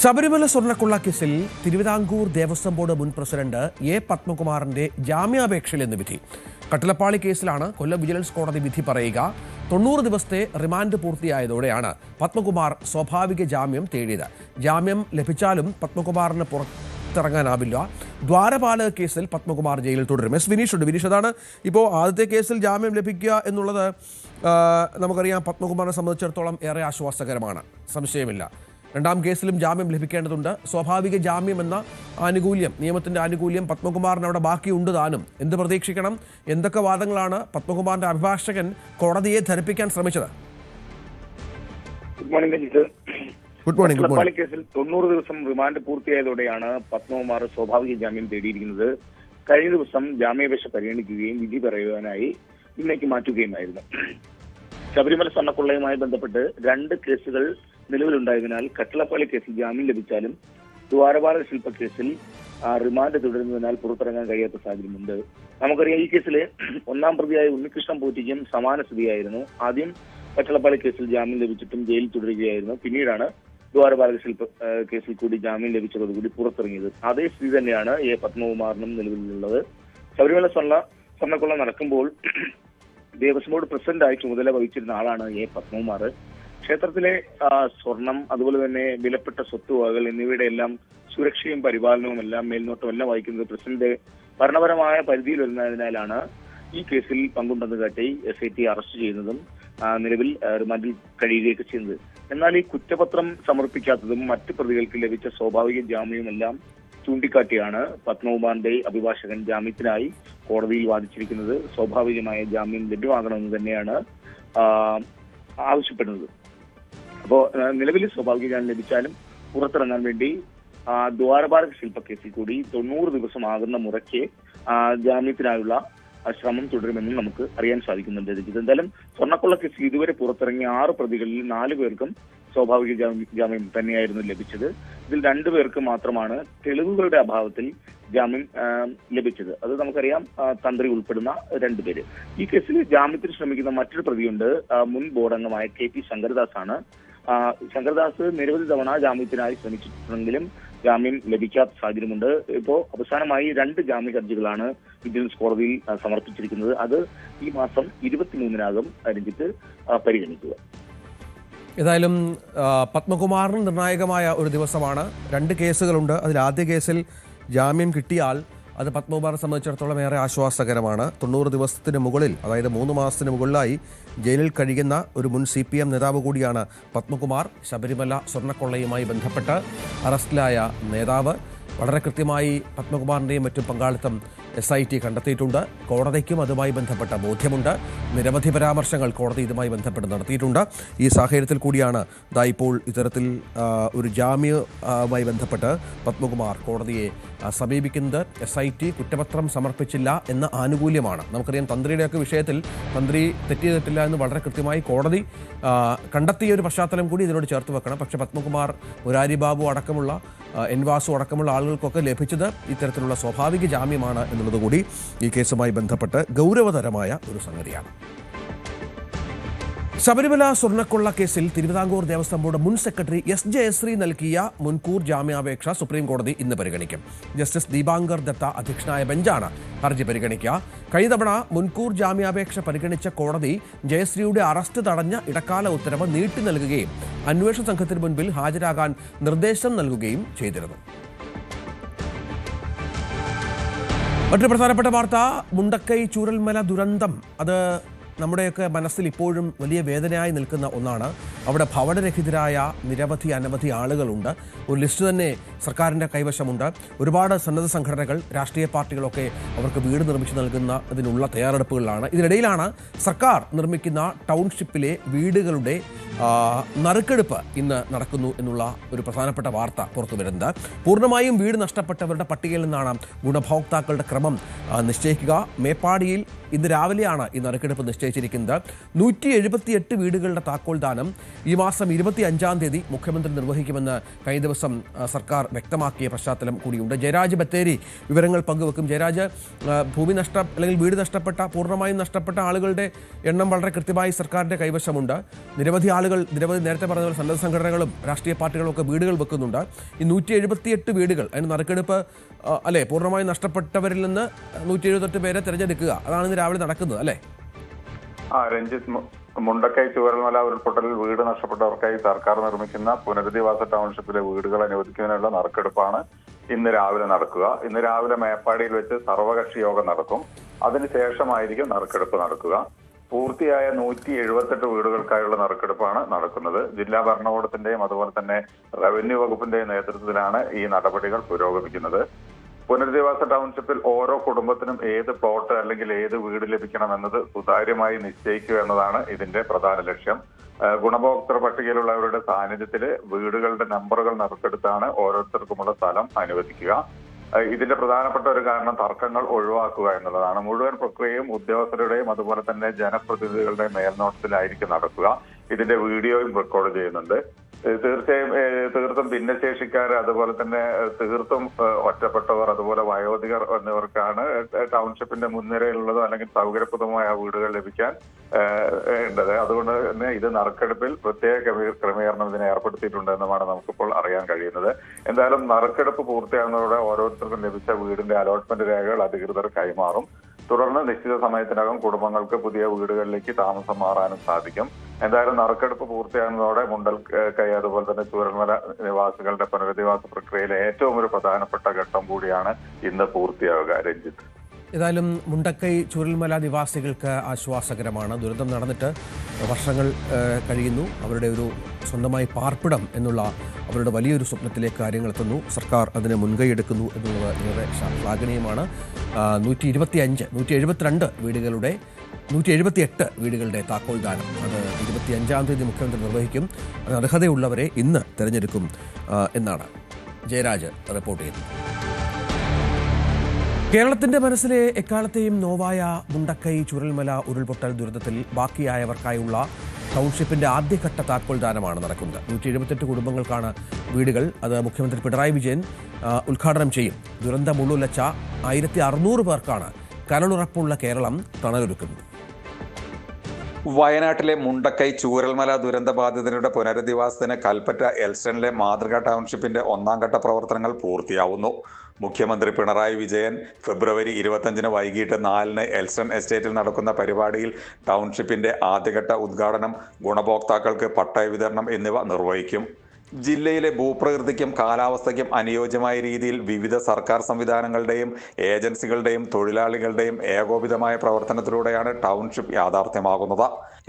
ശബരിമല സ്വർണ്ണക്കൊള്ള കേസിൽ തിരുവിതാംകൂർ ദേവസ്വം ബോർഡ് മുൻ പ്രസിഡന്റ് A. പത്മകുമാറിന്റെ ജാമ്യാപേക്ഷയിൽ ഇന്ന് വിധി. കട്ടിലപ്പാളി കേസിലാണ് കൊല്ലം വിജിലൻസ് കോടതി വിധി പറയുക. 90 ദിവസത്തെ റിമാൻഡ് പൂർത്തിയായതോടെയാണ് പത്മകുമാർ സ്വാഭാവിക ജാമ്യം തേടിയത്. ജാമ്യം ലഭിച്ചാലും പത്മകുമാറിന് പുറത്തിറങ്ങാനാവില്ല. ദ്വാരപാലക കേസിൽ പത്മകുമാർ ജയിലിൽ തുടരും. വിനീഷ് ഉണ്ട്. വിനീഷ്, അതാണ് ഇപ്പോൾ ആദ്യത്തെ കേസിൽ ജാമ്യം ലഭിക്കുക എന്നുള്ളത് നമുക്കറിയാം പത്മകുമാറിനെ സംബന്ധിച്ചിടത്തോളം ഏറെ ആശ്വാസകരമാണ്, സംശയമില്ല. രണ്ടാം കേസിലും ജാമ്യം ലഭിക്കേണ്ടതുണ്ട്. സ്വാഭാവിക ജാമ്യം എന്ന ആനുകൂല്യം, നിയമത്തിന്റെ ആനുകൂല്യം പത്മകുമാറിന് അവിടെ ബാക്കിയുണ്ട് താനും. എന്ത് പ്രതീക്ഷിക്കണം? എന്തൊക്കെ വാദങ്ങളാണ് പത്മകുമാറിന്റെ അഭിഭാഷകൻ കോടതിയെ ധരിപ്പിക്കാൻ ശ്രമിച്ചത്? Good morning. കേസിൽ 90 ദിവസം റിമാൻഡ് പൂർത്തിയായതോടെയാണ് പത്മകുമാർ സ്വാഭാവിക ജാമ്യം തേടിയിരിക്കുന്നത്. കഴിഞ്ഞ ദിവസം ജാമ്യാപേക്ഷ പരിഗണിക്കുകയും വിധി പറയുവാനായി ഇന്നേക്ക് മാറ്റുകയുമായിരുന്നു. ശബരിമല സ്വർണ്ണക്കൊള്ളയുമായി ബന്ധപ്പെട്ട് 2 കേസുകൾ നിലവിലുണ്ടായതിനാൽ കട്ടിലപ്പാളി കേസിൽ ജാമ്യം ലഭിച്ചാലും ദ്വാരപാലക ശില്പ കേസിൽ റിമാൻഡ് തുടരുന്നതിനാൽ പുറത്തിറങ്ങാൻ കഴിയാത്ത സാഹചര്യമുണ്ട്. നമുക്കറിയാം, ഈ കേസിലെ 1-ാം പ്രതിയായ ഉണ്ണികൃഷ്ണൻ പോറ്റിക്കും സമാന സ്ഥിതിയായിരുന്നു. ആദ്യം കട്ടിലപ്പാളി കേസിൽ ജാമ്യം ലഭിച്ചിട്ടും ജയിലിൽ തുടരുകയായിരുന്നു. പിന്നീടാണ് ദ്വാരപാലക ശില്പ കേസിൽ കൂടി ജാമ്യം ലഭിച്ചതോടുകൂടി പുറത്തിറങ്ങിയത്. അതേ സ്ഥിതി തന്നെയാണ് A. പത്മകുമാറിനും നിലവിലുള്ളത്. ശബരിമല സ്വർണ്ണക്കൊള്ള നടക്കുമ്പോൾ ദേവസ്വം ബോർഡ് പ്രസിഡന്റായി ചുമതല വഹിച്ചിരുന്ന ആളാണ് A. പത്മകുമാർ. ക്ഷേത്രത്തിലെ സ്വർണം, അതുപോലെ തന്നെ വിലപ്പെട്ട സ്വത്തുവകകൾ എന്നിവയുടെ എല്ലാം സുരക്ഷയും പരിപാലനവും എല്ലാം മേൽനോട്ടം എല്ലാം വഹിക്കുന്നത് പ്രസിഡന്റ് ഭരണപരമായ പരിധിയിൽ വരുന്നതിനാലാണ് ഈ കേസിൽ പങ്കുണ്ടെന്ന് കാട്ടി SIT അറസ്റ്റ് ചെയ്യുന്നതും നിലവിൽ റിമാൻഡിൽ കഴിയുകയൊക്കെ ചെയ്യുന്നത്. എന്നാൽ ഈ കുറ്റപത്രം സമർപ്പിക്കാത്തതും മറ്റ് പ്രതികൾക്ക് ലഭിച്ച സ്വാഭാവിക ജാമ്യവുമെല്ലാം ചൂണ്ടിക്കാട്ടിയാണ് പത്മകുമാറിന്റെ അഭിഭാഷകൻ ജാമ്യത്തിനായി കോടതിയിൽ വാദിച്ചിരിക്കുന്നത്. സ്വാഭാവികമായ ജാമ്യം ലഭ്യമാകണമെന്ന് തന്നെയാണ് ആവശ്യപ്പെടുന്നത്. അപ്പോ നിലവിൽ സ്വാഭാവിക ജാമ്യം ലഭിച്ചാലും പുറത്തിറങ്ങാൻ വേണ്ടി ദ്വാരപാലക ശില്പ കേസിൽ കൂടി 90 ദിവസമാകുന്ന മുറയ്ക്ക് ജാമ്യത്തിനായുള്ള ശ്രമം തുടരുമെന്നും നമുക്ക് അറിയാൻ സാധിക്കുന്നുണ്ട്. എന്തായാലും സ്വർണ്ണക്കൊള്ള കേസിൽ ഇതുവരെ പുറത്തിറങ്ങിയ 6 പ്രതികളിൽ 4 പേർക്കും സ്വാഭാവിക ജാമ്യം തന്നെയായിരുന്നു ലഭിച്ചത്. ഇതിൽ 2 പേർക്ക് മാത്രമാണ് തെളിവുകളുടെ അഭാവത്തിൽ ജാമ്യം ലഭിച്ചത്. അത് നമുക്കറിയാം, തന്ത്രി ഉൾപ്പെടുന്ന 2 പേര്. ഈ കേസിൽ ജാമ്യത്തിന് ശ്രമിക്കുന്ന മറ്റൊരു പ്രതിയുണ്ട്, മുൻ ബോർഡ് അംഗമായ KP ശങ്കരദാസ് ആണ്. ശങ്കരദാസ് നിരവധി തവണ ജാമ്യത്തിനായി ശ്രമിച്ചിട്ടുണ്ടെങ്കിലും ജാമ്യം ലഭിക്കാത്ത സാഹചര്യമുണ്ട്. ഇപ്പോ അവസാനമായി 2 ജാമ്യ ഹർജികളാണ് വിജിലൻസ് കോടതിയിൽ സമർപ്പിച്ചിരിക്കുന്നത്. അത് ഈ മാസം 23-നാകും രഞ്ജിത്ത് പരിഗണിക്കുക. ഏതായാലും പത്മകുമാറിന് നിർണായകമായ ഒരു ദിവസമാണ്. 2 കേസുകളുണ്ട്. അതിൽ ആദ്യ കേസിൽ ജാമ്യം കിട്ടിയാൽ അത് പത്മകുമാറിനെ സംബന്ധിച്ചിടത്തോളം ഏറെ ആശ്വാസകരമാണ്. 90 ദിവസത്തിന് മുകളിൽ, അതായത് 3 മാസത്തിന് മുകളിലായി ജയിലിൽ കഴിയുന്ന ഒരു മുൻ CPM നേതാവ് കൂടിയാണ് പത്മകുമാർ. ശബരിമല സ്വർണ്ണക്കൊള്ളയുമായി ബന്ധപ്പെട്ട് അറസ്റ്റിലായ നേതാവ്. വളരെ കൃത്യമായി പത്മകുമാറിൻ്റെയും മറ്റും പങ്കാളിത്തം SIT കണ്ടെത്തിയിട്ടുണ്ട്. കോടതിക്കും അതുമായി ബന്ധപ്പെട്ട ബോധ്യമുണ്ട്. നിരവധി പരാമർശങ്ങൾ കോടതി ഇതുമായി ബന്ധപ്പെട്ട് നടത്തിയിട്ടുണ്ട്. ഈ സാഹചര്യത്തിൽ കൂടിയാണ് ഇപ്പോൾ ഇത്തരത്തിൽ ഒരു ജാമ്യവുമായി ബന്ധപ്പെട്ട് പത്മകുമാർ കോടതിയെ സമീപിക്കുന്നത്. SIT കുറ്റപത്രം സമർപ്പിച്ചില്ല എന്ന ആനുകൂല്യമാണ്. നമുക്കറിയാം, തന്ത്രിയുടെയൊക്കെ വിഷയത്തിൽ തന്ത്രി തെറ്റിയിട്ടില്ല എന്ന് വളരെ കൃത്യമായി കോടതി കണ്ടെത്തിയ ഒരു പശ്ചാത്തലം കൂടി ഇതിനോട് ചേർത്ത് വെക്കണം. പക്ഷേ പത്മകുമാർ, മുരാരി ബാബു അടക്കമുള്ള എൻ വാസു അടക്കമുള്ള ആളുകൾക്കൊക്കെ ലഭിച്ചത് ഇത്തരത്തിലുള്ള സ്വാഭാവിക ജാമ്യമാണ് എന്നുള്ളത് കൂടി ഈ കേസുമായി ബന്ധപ്പെട്ട് ഗൗരവതരമായ ഒരു സംഗതിയാണ്. ശബരിമല സ്വർണ്ണക്കൊള്ള കേസിൽ തിരുവിതാംകൂർ ദേവസ്വം ബോർഡ് മുൻ സെക്രട്ടറി S. ജയശ്രീ നൽകിയ മുൻകൂർ ജാമ്യാപേക്ഷ സുപ്രീം കോടതി ഇന്ന് പരിഗണിക്കും. ജസ്റ്റിസ് ദീപാങ്കർ ദത്ത അധ്യക്ഷനായ ബെഞ്ചാണ് ഹർജി പരിഗണിക്കുക. കഴിഞ്ഞ തവണ മുൻകൂർ ജാമ്യാപേക്ഷ പരിഗണിച്ച കോടതി ജയശ്രീയുടെ അറസ്റ്റ് തടഞ്ഞ ഇടക്കാല ഉത്തരവ് നീട്ടി നൽകുകയും അന്വേഷണ സംഘത്തിന് മുൻപിൽ ഹാജരാകാൻ നിർദ്ദേശം നൽകുകയും ചെയ്തിരുന്നു. മറ്റൊരു പ്രധാനപ്പെട്ട വാർത്ത, മുണ്ടക്കൈ ചൂരൽമല ദുരന്തം. അത് നമ്മുടെയൊക്കെ മനസ്സിൽ ഇപ്പോഴും വലിയ വേദനയായി നിൽക്കുന്ന ഒന്നാണ്. അവിടെ ഭവനരഹിതരായ അനവധി ആളുകളുണ്ട്. ഒരു ലിസ്റ്റ് തന്നെ സർക്കാരിൻ്റെ കൈവശമുണ്ട്. ഒരുപാട് സന്നദ്ധ സംഘടനകൾ, രാഷ്ട്രീയ പാർട്ടികളൊക്കെ അവർക്ക് വീട് നിർമ്മിച്ചു നൽകുന്നതിനുള്ള തയ്യാറെടുപ്പുകളിലാണ്. ഇതിനിടയിലാണ് സർക്കാർ നിർമ്മിക്കുന്ന ടൗൺഷിപ്പിലെ വീടുകളുടെ നറുക്കെടുപ്പ് ഇന്ന് നടക്കുന്നു എന്നുള്ള ഒരു പ്രധാനപ്പെട്ട വാർത്ത പുറത്തു വരുന്നത്. പൂർണ്ണമായും വീട് നഷ്ടപ്പെട്ടവരുടെ പട്ടികയിൽ നിന്നാണ് ഗുണഭോക്താക്കളുടെ ക്രമം നിശ്ചയിക്കുക. മേപ്പാടിയിൽ ഇന്ന് രാവിലെയാണ് ഈ നറുക്കെടുപ്പ് നിശ്ചയിച്ചിരിക്കുന്നത്. 178 വീടുകളുടെ താക്കോൽദാനം ഈ മാസം 25-ാം തീയതി മുഖ്യമന്ത്രി നിർവഹിക്കുമെന്ന് കഴിഞ്ഞ ദിവസം സർക്കാർ വ്യക്തമാക്കിയ പശ്ചാത്തലം കൂടിയുണ്ട്. ജയരാജ് ബത്തേരി വിവരങ്ങൾ പങ്കുവെക്കും. ജയരാജ്, ഭൂമി നഷ്ടം അല്ലെങ്കിൽ വീട് നഷ്ടപ്പെട്ട, പൂർണ്ണമായും നഷ്ടപ്പെട്ട ആളുകളുടെ എണ്ണം വളരെ കൃത്യമായി സർക്കാരിൻ്റെ കൈവശമുണ്ട്. നിരവധി നേരത്തെ പറഞ്ഞ പോലെ സന്നദ്ധ സംഘടനകളും രാഷ്ട്രീയ പാർട്ടികളും ഒക്കെ വീടുകൾ വെക്കുന്നുണ്ട്. ഈ 178 വീടുകൾ, അതിന് നറുക്കെടുപ്പ് അല്ലേ, പൂർണ്ണമായും നഷ്ടപ്പെട്ടവരിൽ നിന്ന് 178 പേരെ തിരഞ്ഞെടുക്കുക, അതാണ് ഇന്ന് രാവിലെ നടക്കുന്നത് അല്ലേ? രഞ്ജിത്ത്, മുണ്ടക്കൈ ചൂരൽമല ഉരുൾപൊട്ടലിൽ വീട് നഷ്ടപ്പെട്ടവർക്കായി സർക്കാർ നിർമ്മിക്കുന്ന പുനരധിവാസ ടൗൺഷിപ്പിലെ വീടുകൾ അനുവദിക്കുന്നതിനുള്ള നറുക്കെടുപ്പാണ് ഇന്ന് രാവിലെ നടക്കുക. ഇന്ന് രാവിലെ മേപ്പാടിയിൽ വെച്ച് സർവകക്ഷി യോഗം നടക്കും. അതിനുശേഷമായിരിക്കും നറുക്കെടുപ്പ് നടക്കുക. പൂർത്തിയായ 178 വീടുകൾക്കായുള്ള നറുക്കെടുപ്പാണ് നടക്കുന്നത്. ജില്ലാ ഭരണകൂടത്തിന്റെയും അതുപോലെ തന്നെ റവന്യൂ വകുപ്പിന്റെയും നേതൃത്വത്തിലാണ് ഈ നടപടികൾ പുരോഗമിക്കുന്നത്. പുനരധിവാസ ടൗൺഷിപ്പിൽ ഓരോ കുടുംബത്തിനും ഏത് പ്ലോട്ട് അല്ലെങ്കിൽ ഏത് വീട് ലഭിക്കണമെന്നത് സുതാര്യമായി നിശ്ചയിക്കുക എന്നതാണ് ഇതിന്റെ പ്രധാന ലക്ഷ്യം. ഗുണഭോക്തൃ പട്ടികയിലുള്ളവരുടെ സാന്നിധ്യത്തിൽ വീടുകളുടെ നമ്പറുകൾ നറുക്കെടുത്താണ് ഓരോരുത്തർക്കുമുള്ള സ്ഥലം അനുവദിക്കുക. ഇതിന്റെ പ്രധാനപ്പെട്ട ഒരു കാരണം തർക്കങ്ങൾ ഒഴിവാക്കുക എന്നുള്ളതാണ്. മുഴുവൻ പ്രക്രിയയും ഉദ്യോഗസ്ഥരുടെയും അതുപോലെ തന്നെ ജനപ്രതിനിധികളുടെയും മേൽനോട്ടത്തിലായിരിക്കും നടക്കുക. ഇതിന്റെ വീഡിയോയും റെക്കോർഡ് ചെയ്യുന്നുണ്ട്. തീർത്തും ഭിന്നശേഷിക്കാർ, അതുപോലെ തന്നെ തീർത്തും ഒറ്റപ്പെട്ടവർ, അതുപോലെ വയോധികർ എന്നിവർക്കാണ് ടൗൺഷിപ്പിന്റെ മുൻനിരയിലുള്ളതോ അല്ലെങ്കിൽ സൗകര്യപ്രദമായ വീടുകൾ ലഭിക്കാൻ വേണ്ടത്. അതുകൊണ്ട് തന്നെ ഇത് നറുക്കെടുപ്പിൽ പ്രത്യേക ക്രമീകരണം ഇതിനെ ഏർപ്പെടുത്തിയിട്ടുണ്ടെന്നുമാണ് നമുക്കിപ്പോൾ അറിയാൻ കഴിയുന്നത്. എന്തായാലും നറുക്കെടുപ്പ് പൂർത്തിയാകുന്നതോടെ ഓരോരുത്തർക്കും ലഭിച്ച വീടിന്റെ അലോട്ട്മെന്റ് രേഖകൾ അധികൃതർ കൈമാറും. തുടർന്ന് നിശ്ചിത സമയത്തിനകം കുടുംബങ്ങൾക്ക് പുതിയ വീടുകളിലേക്ക് താമസം മാറാനും സാധിക്കും. എന്തായാലും നറുക്കെടുപ്പ് പൂർത്തിയാകുന്നതോടെ മുണ്ടക്കൈ അതുപോലെ തന്നെ ചൂരൽമല നിവാസികളുടെ പുനരധിവാസ പ്രക്രിയയിലെ ഏറ്റവും ഒരു പ്രധാനപ്പെട്ട ഘട്ടം കൂടിയാണ് ഇന്ന് പൂർത്തിയാവുക. രഞ്ജിത്ത്, ഏതായാലും മുണ്ടക്കൈ ചൂരൽമല നിവാസികൾക്ക് ആശ്വാസകരമാണ്. ദുരന്തം നടന്നിട്ട് വർഷങ്ങൾ കഴിയുന്നു. അവരുടെ ഒരു സ്വന്തമായി പാർപ്പിടം എന്നുള്ള അവരുടെ വലിയൊരു സ്വപ്നത്തിലേക്ക് കാര്യങ്ങൾ എത്തുന്നു. സർക്കാർ അതിന് മുൻകൈയെടുക്കുന്നു എന്നുള്ളത് ഏറെ ശ്ലാഘനീയമാണ്. 172 വീടുകളുടെ താക്കോൽ ദാനം അത് 25-ാം തീയതി മുഖ്യമന്ത്രി നിർവഹിക്കും. അത് അർഹതയുള്ളവരെ ഇന്ന് തെരഞ്ഞെടുക്കും എന്നാണ് ജയരാജ് റിപ്പോർട്ട് ചെയ്യുന്നത്. കേരളത്തിന്റെ മനസ്സിലെ എക്കാലത്തെയും നോവായ മുണ്ടക്കൈ ചുരൽമല ഉരുൾപൊട്ടൽ ദുരന്തത്തിൽ ബാക്കിയായവർക്കായുള്ള ടൗൺഷിപ്പിന്റെ ആദ്യഘട്ട താക്കോൽ ദാനമാണ് നടക്കുന്നത്. 178 കുടുംബങ്ങൾക്കാണ് വീടുകൾ. അത് മുഖ്യമന്ത്രി പിണറായി വിജയൻ ഉദ്ഘാടനം ചെയ്യും. ദുരന്തം ഉള്ളുലച്ച 1600 പേർക്കാണ് കരളുറപ്പുള്ള കേരളം തണലൊരുക്കുന്നത്. വയനാട്ടിലെ മുണ്ടക്കൈ ചൂരൽമല ദുരന്തബാധിതരുടെ പുനരധിവാസത്തിന് കൽപ്പറ്റ എൽസ്റ്റണിലെ മാതൃകാ ടൗൺഷിപ്പിന്റെ 1ാം ഘട്ട പ്രവർത്തനങ്ങൾ പൂർത്തിയാവുന്നു. മുഖ്യമന്ത്രി പിണറായി വിജയൻ ഫെബ്രുവരി 25 വൈകിട്ട് 4 എൽസ്റ്റൺ എസ്റ്റേറ്റിൽ നടക്കുന്ന പരിപാടിയിൽ ടൗൺഷിപ്പിന്റെ ആദ്യഘട്ട ഉദ്ഘാടനം, ഗുണഭോക്താക്കൾക്ക് പട്ടയ വിതരണം എന്നിവ നിർവഹിക്കും. ജില്ലയിലെ ഭൂപ്രകൃതിക്കും കാലാവസ്ഥയ്ക്കും അനുയോജ്യമായ രീതിയിൽ വിവിധ സർക്കാർ സംവിധാനങ്ങളുടെയും ഏജൻസികളുടെയും തൊഴിലാളികളുടെയും ഏകോപിതമായ പ്രവർത്തനത്തിലൂടെയാണ് ടൗൺഷിപ്പ് യാഥാർത്ഥ്യമാകുന്നത്.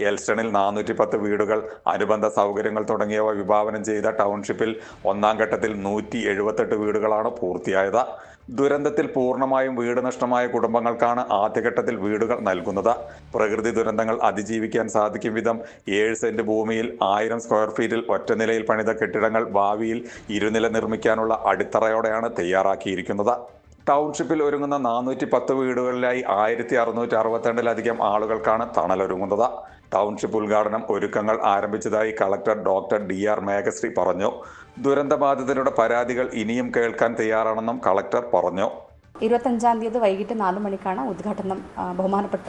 എൽസ്റ്റണിൽ 410 വീടുകൾ, അനുബന്ധ സൗകര്യങ്ങൾ തുടങ്ങിയവ വിഭാവനം ചെയ്ത ടൗൺഷിപ്പിൽ 1ാം ഘട്ടത്തിൽ 178 വീടുകളാണ് പൂർത്തിയായത്. ദുരന്തത്തിൽ പൂർണ്ണമായും വീട് നഷ്ടമായ കുടുംബങ്ങൾക്കാണ് ആദ്യഘട്ടത്തിൽ വീടുകൾ നൽകുന്നത്. പ്രകൃതി ദുരന്തങ്ങൾ അതിജീവിക്കാൻ സാധിക്കും വിധം 7 സെന്റ് ഭൂമിയിൽ 1000 സ്ക്വയർ ഫീറ്റിൽ ഒറ്റനിലയിൽ പണിത കെട്ടിടങ്ങൾ ഭാവിയിൽ ഇരുനില നിർമ്മിക്കാനുള്ള അടിത്തറയോടെയാണ് തയ്യാറാക്കിയിരിക്കുന്നത്. ടൗൺഷിപ്പിൽ ഒരുങ്ങുന്ന 410 വീടുകളിലായി 1662 ആളുകൾക്കാണ് തണലൊരുങ്ങുന്നത്. ടൗൺഷിപ്പ് ഉദ്ഘാടനം ഒരുക്കങ്ങൾ ആരംഭിച്ചതായി കളക്ടർ ഡോക്ടർ DR മേഘശ്രീ പറഞ്ഞു. ദുരന്തബാധിതരുടെ പരാതികൾ ഇനിയും കേൾക്കാൻ തയ്യാറാണെന്നും കളക്ടർ പറഞ്ഞു. 25-ാം തീയതി വൈകിട്ട് 4 മണിക്കാണ് ഉദ്ഘാടനം ബഹുമാനപ്പെട്ട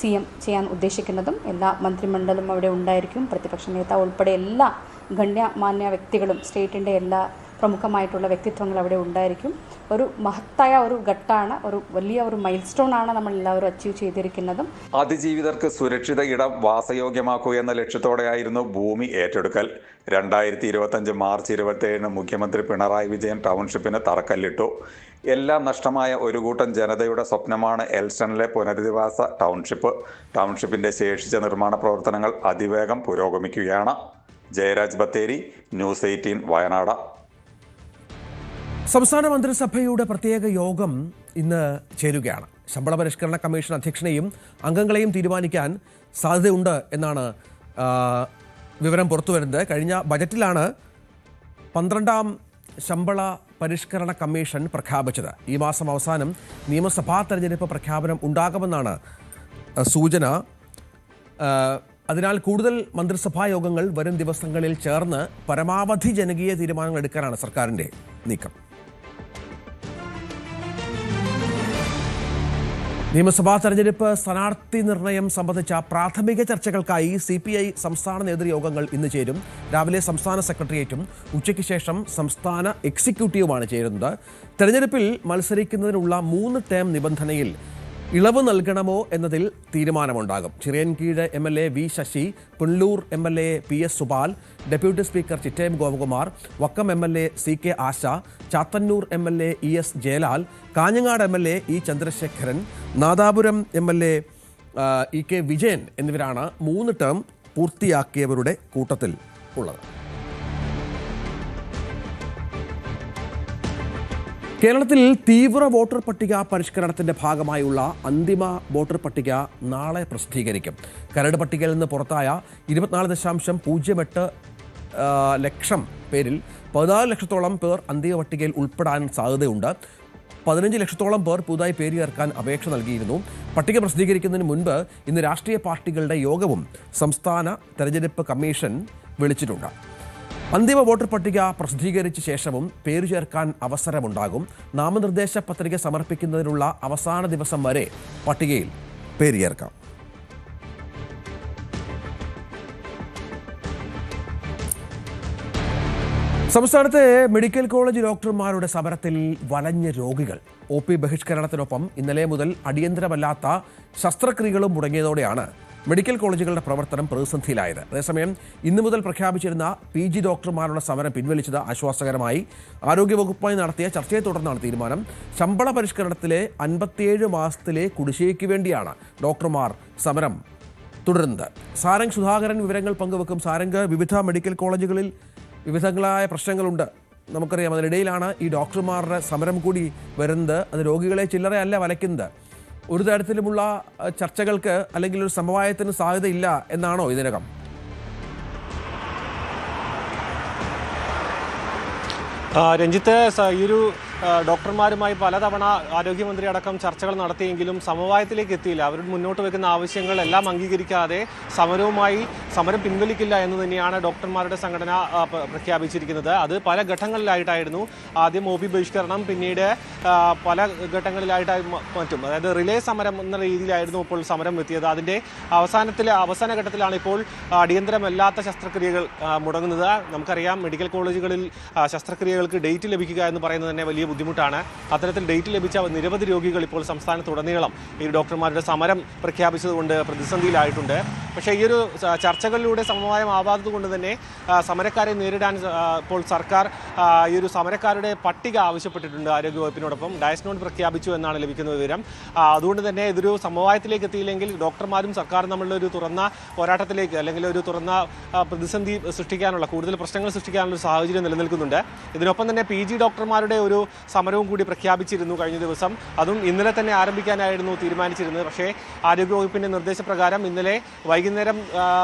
CM ചെയ്യാൻ ഉദ്ദേശിക്കുന്നതും. എല്ലാ മന്ത്രിമണ്ഡലം അവിടെ ഉണ്ടായിരിക്കും. പ്രതിപക്ഷ നേതാവ് ഉൾപ്പെടെ എല്ലാ ഗണ്യമാന്യ വ്യക്തികളും, സ്റ്റേറ്റിൻ്റെ എല്ലാ പ്രമുഖമായിട്ടുള്ള വ്യക്തിത്വങ്ങൾ അവിടെ ഉണ്ടായിരിക്കും. ഒരു മഹത്തായ ഒരു ഘട്ടമാണ്, ഒരു വലിയ ഒരു മൈൽ സ്റ്റോൺ ആണ് നമ്മൾ എല്ലാവരും അച്ചീവ് ചെയ്തിരിക്കുന്നതും. അതിജീവിതർക്ക് സുരക്ഷിത ഇടം വാസയോഗ്യമാക്കുക എന്ന ലക്ഷ്യത്തോടെയായിരുന്നു ഭൂമി ഏറ്റെടുക്കൽ. 2025 മാർച്ച് 27 മുഖ്യമന്ത്രി പിണറായി വിജയൻ ടൗൺഷിപ്പിന് തറക്കല്ലിട്ടു. എല്ലാം നഷ്ടമായ ഒരു കൂട്ടം ജനതയുടെ സ്വപ്നമാണ് എൽസ്റ്റണിലെ പുനരധിവാസ ടൗൺഷിപ്പ്. ടൗൺഷിപ്പിന്റെ ശേഷിച്ച നിർമ്മാണ പ്രവർത്തനങ്ങൾ അതിവേഗം പുരോഗമിക്കുകയാണ്. ജയരാജ് ബത്തേരി, ന്യൂസ് 18 വയനാട്. സംസ്ഥാന മന്ത്രിസഭയുടെ പ്രത്യേക യോഗം ഇന്ന് ചേരുകയാണ്. ശമ്പള പരിഷ്കരണ കമ്മീഷൻ അധ്യക്ഷനെയും അംഗങ്ങളെയും തീരുമാനിക്കാൻ സാധ്യതയുണ്ട് എന്നാണ് വിവരം പുറത്തുവരുന്നത്. കഴിഞ്ഞ ബജറ്റിലാണ് 12ാം ശമ്പള പരിഷ്കരണ കമ്മീഷൻ പ്രഖ്യാപിച്ചത്. ഈ മാസം അവസാനം നിയമസഭാ തെരഞ്ഞെടുപ്പ് പ്രഖ്യാപനം ഉണ്ടാകുമെന്നാണ് സൂചന. അതിനാൽ കൂടുതൽ മന്ത്രിസഭാ യോഗങ്ങൾ വരും ദിവസങ്ങളിൽ ചേർന്ന് പരമാവധി ജനകീയ തീരുമാനങ്ങൾ എടുക്കാനാണ് സർക്കാരിൻ്റെ നീക്കം. നിയമസഭാ തെരഞ്ഞെടുപ്പ് സ്ഥാനാർത്ഥി നിർണയം സംബന്ധിച്ച പ്രാഥമിക ചർച്ചകൾക്കായി CPI സംസ്ഥാന നേതൃയോഗങ്ങൾ ഇന്ന് ചേരും. രാവിലെ സംസ്ഥാന സെക്രട്ടേറിയറ്റും ഉച്ചയ്ക്ക് ശേഷം സംസ്ഥാന എക്സിക്യൂട്ടീവുമാണ് ചേരുന്നത്. തെരഞ്ഞെടുപ്പിൽ മത്സരിക്കുന്നതിനുള്ള 3 ടേം നിബന്ധനയിൽ ഇളവ് നൽകണമോ എന്നതിൽ തീരുമാനമുണ്ടാകും. Chirayinkeezhu MLA V Sasi, Punalur MLA PS Subal, deputy speaker Chittayam Gopakumar, Vakkam MLA CK Asha, Chathannoor MLA ES Jayalal, Kanhangad MLA E Chandrasekharan, Nadapuram MLA EK Vijayan എന്നിവരാണ് 3 ടേം പൂർത്തിയാക്കിയവരുടെ കൂട്ടത്തിൽ ഉള്ളത്. കേരളത്തിൽ തീവ്ര വോട്ടർ പട്ടിക പരിഷ്കരണത്തിന്റെ ഭാഗമായുള്ള അന്തിമ വോട്ടർ പട്ടിക നാളെ പ്രസിദ്ധീകരിക്കും. കരട് പട്ടികയിൽ നിന്ന് പുറത്തായ 24.08 ലക്ഷം പേരിൽ 14 ലക്ഷത്തോളം പേർ അന്തിമ പട്ടികയിൽ ഉൾപ്പെടാൻ സാധ്യതയുണ്ട്. 15 ലക്ഷത്തോളം പേർ പുതുതായി പേര് ചേർക്കാൻ അപേക്ഷ നൽകിയിരുന്നു. പട്ടിക പ്രസിദ്ധീകരിക്കുന്നതിന് മുൻപ് ഇന്ന് രാഷ്ട്രീയ പാർട്ടികളുടെ യോഗവും സംസ്ഥാന തെരഞ്ഞെടുപ്പ് കമ്മീഷൻ വിളിച്ചിട്ടുണ്ട്. അന്തിമ വോട്ടർ പട്ടിക പ്രസിദ്ധീകരിച്ച ശേഷവും പേര് ചേർക്കാൻ അവസരമുണ്ടാകും. നാമനിർദ്ദേശ പത്രിക സമർപ്പിക്കുന്നതിനുള്ള അവസാന ദിവസം വരെ പട്ടികയിൽ പേര് ചേർക്കാം. സംസ്ഥാനത്തെ മെഡിക്കൽ കോളേജ് ഡോക്ടർമാരുടെ സമരത്തിൽ വലഞ്ഞ രോഗികൾ. OP ബഹിഷ്കരണത്തിനൊപ്പം ഇന്നലെ മുതൽ അടിയന്തരമല്ലാത്ത ശസ്ത്രക്രിയകളും മുടങ്ങിയതോടെയാണ് മെഡിക്കൽ കോളേജുകളുടെ പ്രവർത്തനം പ്രതിസന്ധിയിലായത്. അതേസമയം ഇന്നു മുതൽ പ്രഖ്യാപിച്ചിരുന്ന PG ഡോക്ടർമാരുടെ സമരം പിൻവലിച്ചത് ആശ്വാസകരമായി. ആരോഗ്യവകുപ്പുമായി നടത്തിയ ചർച്ചയെ തുടർന്നാണ് തീരുമാനം. ശമ്പള പരിഷ്കരണത്തിലെ 57 മാസത്തിലെ കുടിശ്ശികയ്ക്ക് വേണ്ടിയാണ് ഡോക്ടർമാർ സമരം തുടരുന്നത്. സാരംഗ് സുധാകരൻ വിവരങ്ങൾ പങ്കുവെക്കും. സാരംഗ്, വിവിധ മെഡിക്കൽ കോളേജുകളിൽ വിവിധങ്ങളായ പ്രശ്നങ്ങളുണ്ട്. നമുക്കറിയാം, അതിനിടയിലാണ് ഈ ഡോക്ടർമാരുടെ സമരം കൂടി വരുന്നത്. അത് രോഗികളെ ചില്ലറയല്ല വലയ്ക്കുന്നത്. ഒരു തരത്തിലുമുള്ള ചർച്ചകൾക്ക് അല്ലെങ്കിൽ ഒരു സമവായത്തിന് സാധ്യതയില്ല എന്നാണോ ഇതിനകം? രഞ്ജിത്ത്, ഈ ഒരു ഡോക്ടർമാരുമായി പലതവണ ആരോഗ്യമന്ത്രി അടക്കം ചർച്ചകൾ നടത്തിയെങ്കിലും സമവായത്തിലേക്ക് എത്തിയില്ല. അവർ മുന്നോട്ട് വെക്കുന്ന ആവശ്യങ്ങൾ എല്ലാം അംഗീകരിക്കാതെ സമരം പിൻവലിക്കില്ല എന്ന് തന്നെയാണ് ഡോക്ടർമാരുടെ സംഘടന പ്രഖ്യാപിച്ചിരിക്കുന്നത്. അത് പല ഘട്ടങ്ങളിലായിട്ടായിരുന്നു. ആദ്യം OP ബഹിഷ്കരണം, പിന്നീട് പല ഘട്ടങ്ങളിലായിട്ടായി മറ്റും, അതായത് റിലേ സമരം എന്ന രീതിയിലായിരുന്നു ഇപ്പോൾ സമരം എത്തിയത്. അതിൻ്റെ അവസാന ഘട്ടത്തിലാണ് ഇപ്പോൾ അടിയന്തരമല്ലാത്ത ശസ്ത്രക്രിയകൾ മുടങ്ങുന്നത്. നമുക്കറിയാം, മെഡിക്കൽ കോളേജുകളിൽ ശസ്ത്രക്രിയകൾക്ക് ഡേറ്റ് ലഭിക്കുക എന്ന് പറയുന്നത് തന്നെ വലിയ ബുദ്ധിമുട്ടാണ്. അത്തരത്തിൽ ഡേറ്റ് ലഭിച്ച നിരവധി രോഗികൾ ഇപ്പോൾ സംസ്ഥാനത്തുടനീളം ഈ ഡോക്ടർമാരുടെ സമരം പ്രഖ്യാപിച്ചതുകൊണ്ട് പ്രതിസന്ധിയിലായിട്ടുണ്ട്. പക്ഷേ ഈ ഒരു ചർച്ചകളിലൂടെ സമവായമാവാത്തത് കൊണ്ട് തന്നെ സമരക്കാരെ നേരിടാൻ ഇപ്പോൾ സർക്കാർ ഈ ഒരു സമരക്കാരുടെ പട്ടിക ആവശ്യപ്പെട്ടിട്ടുണ്ട് ആരോഗ്യവകുപ്പിനോടൊപ്പം. ഡയസ് നോട്ട് പ്രഖ്യാപിച്ചു എന്നാണ് ലഭിക്കുന്ന വിവരം. അതുകൊണ്ട് തന്നെ ഇതൊരു സമവായത്തിലേക്ക് എത്തിയില്ലെങ്കിൽ ഡോക്ടർമാരും സർക്കാരും തമ്മിലുള്ള ഒരു തുറന്ന പോരാട്ടത്തിലേക്ക്, അല്ലെങ്കിൽ ഒരു തുറന്ന പ്രതിസന്ധി സൃഷ്ടിക്കാനുള്ള, കൂടുതൽ പ്രശ്നങ്ങൾ സൃഷ്ടിക്കാനുള്ള ഒരു സാഹചര്യം നിലനിൽക്കുന്നുണ്ട്. ഇതിനൊപ്പം തന്നെ PG ഡോക്ടർമാരുടെ ഒരു സമരവും കൂടി പ്രഖ്യാപിച്ചിരുന്നു കഴിഞ്ഞ ദിവസം. അതും ഇന്നലെ തന്നെ ആരംഭിക്കാനായിരുന്നു തീരുമാനിച്ചിരുന്നത്. പക്ഷേ ആരോഗ്യവകുപ്പിന്റെ നിർദ്ദേശപ്രകാരം ഇന്നലെ വൈകുന്നേരം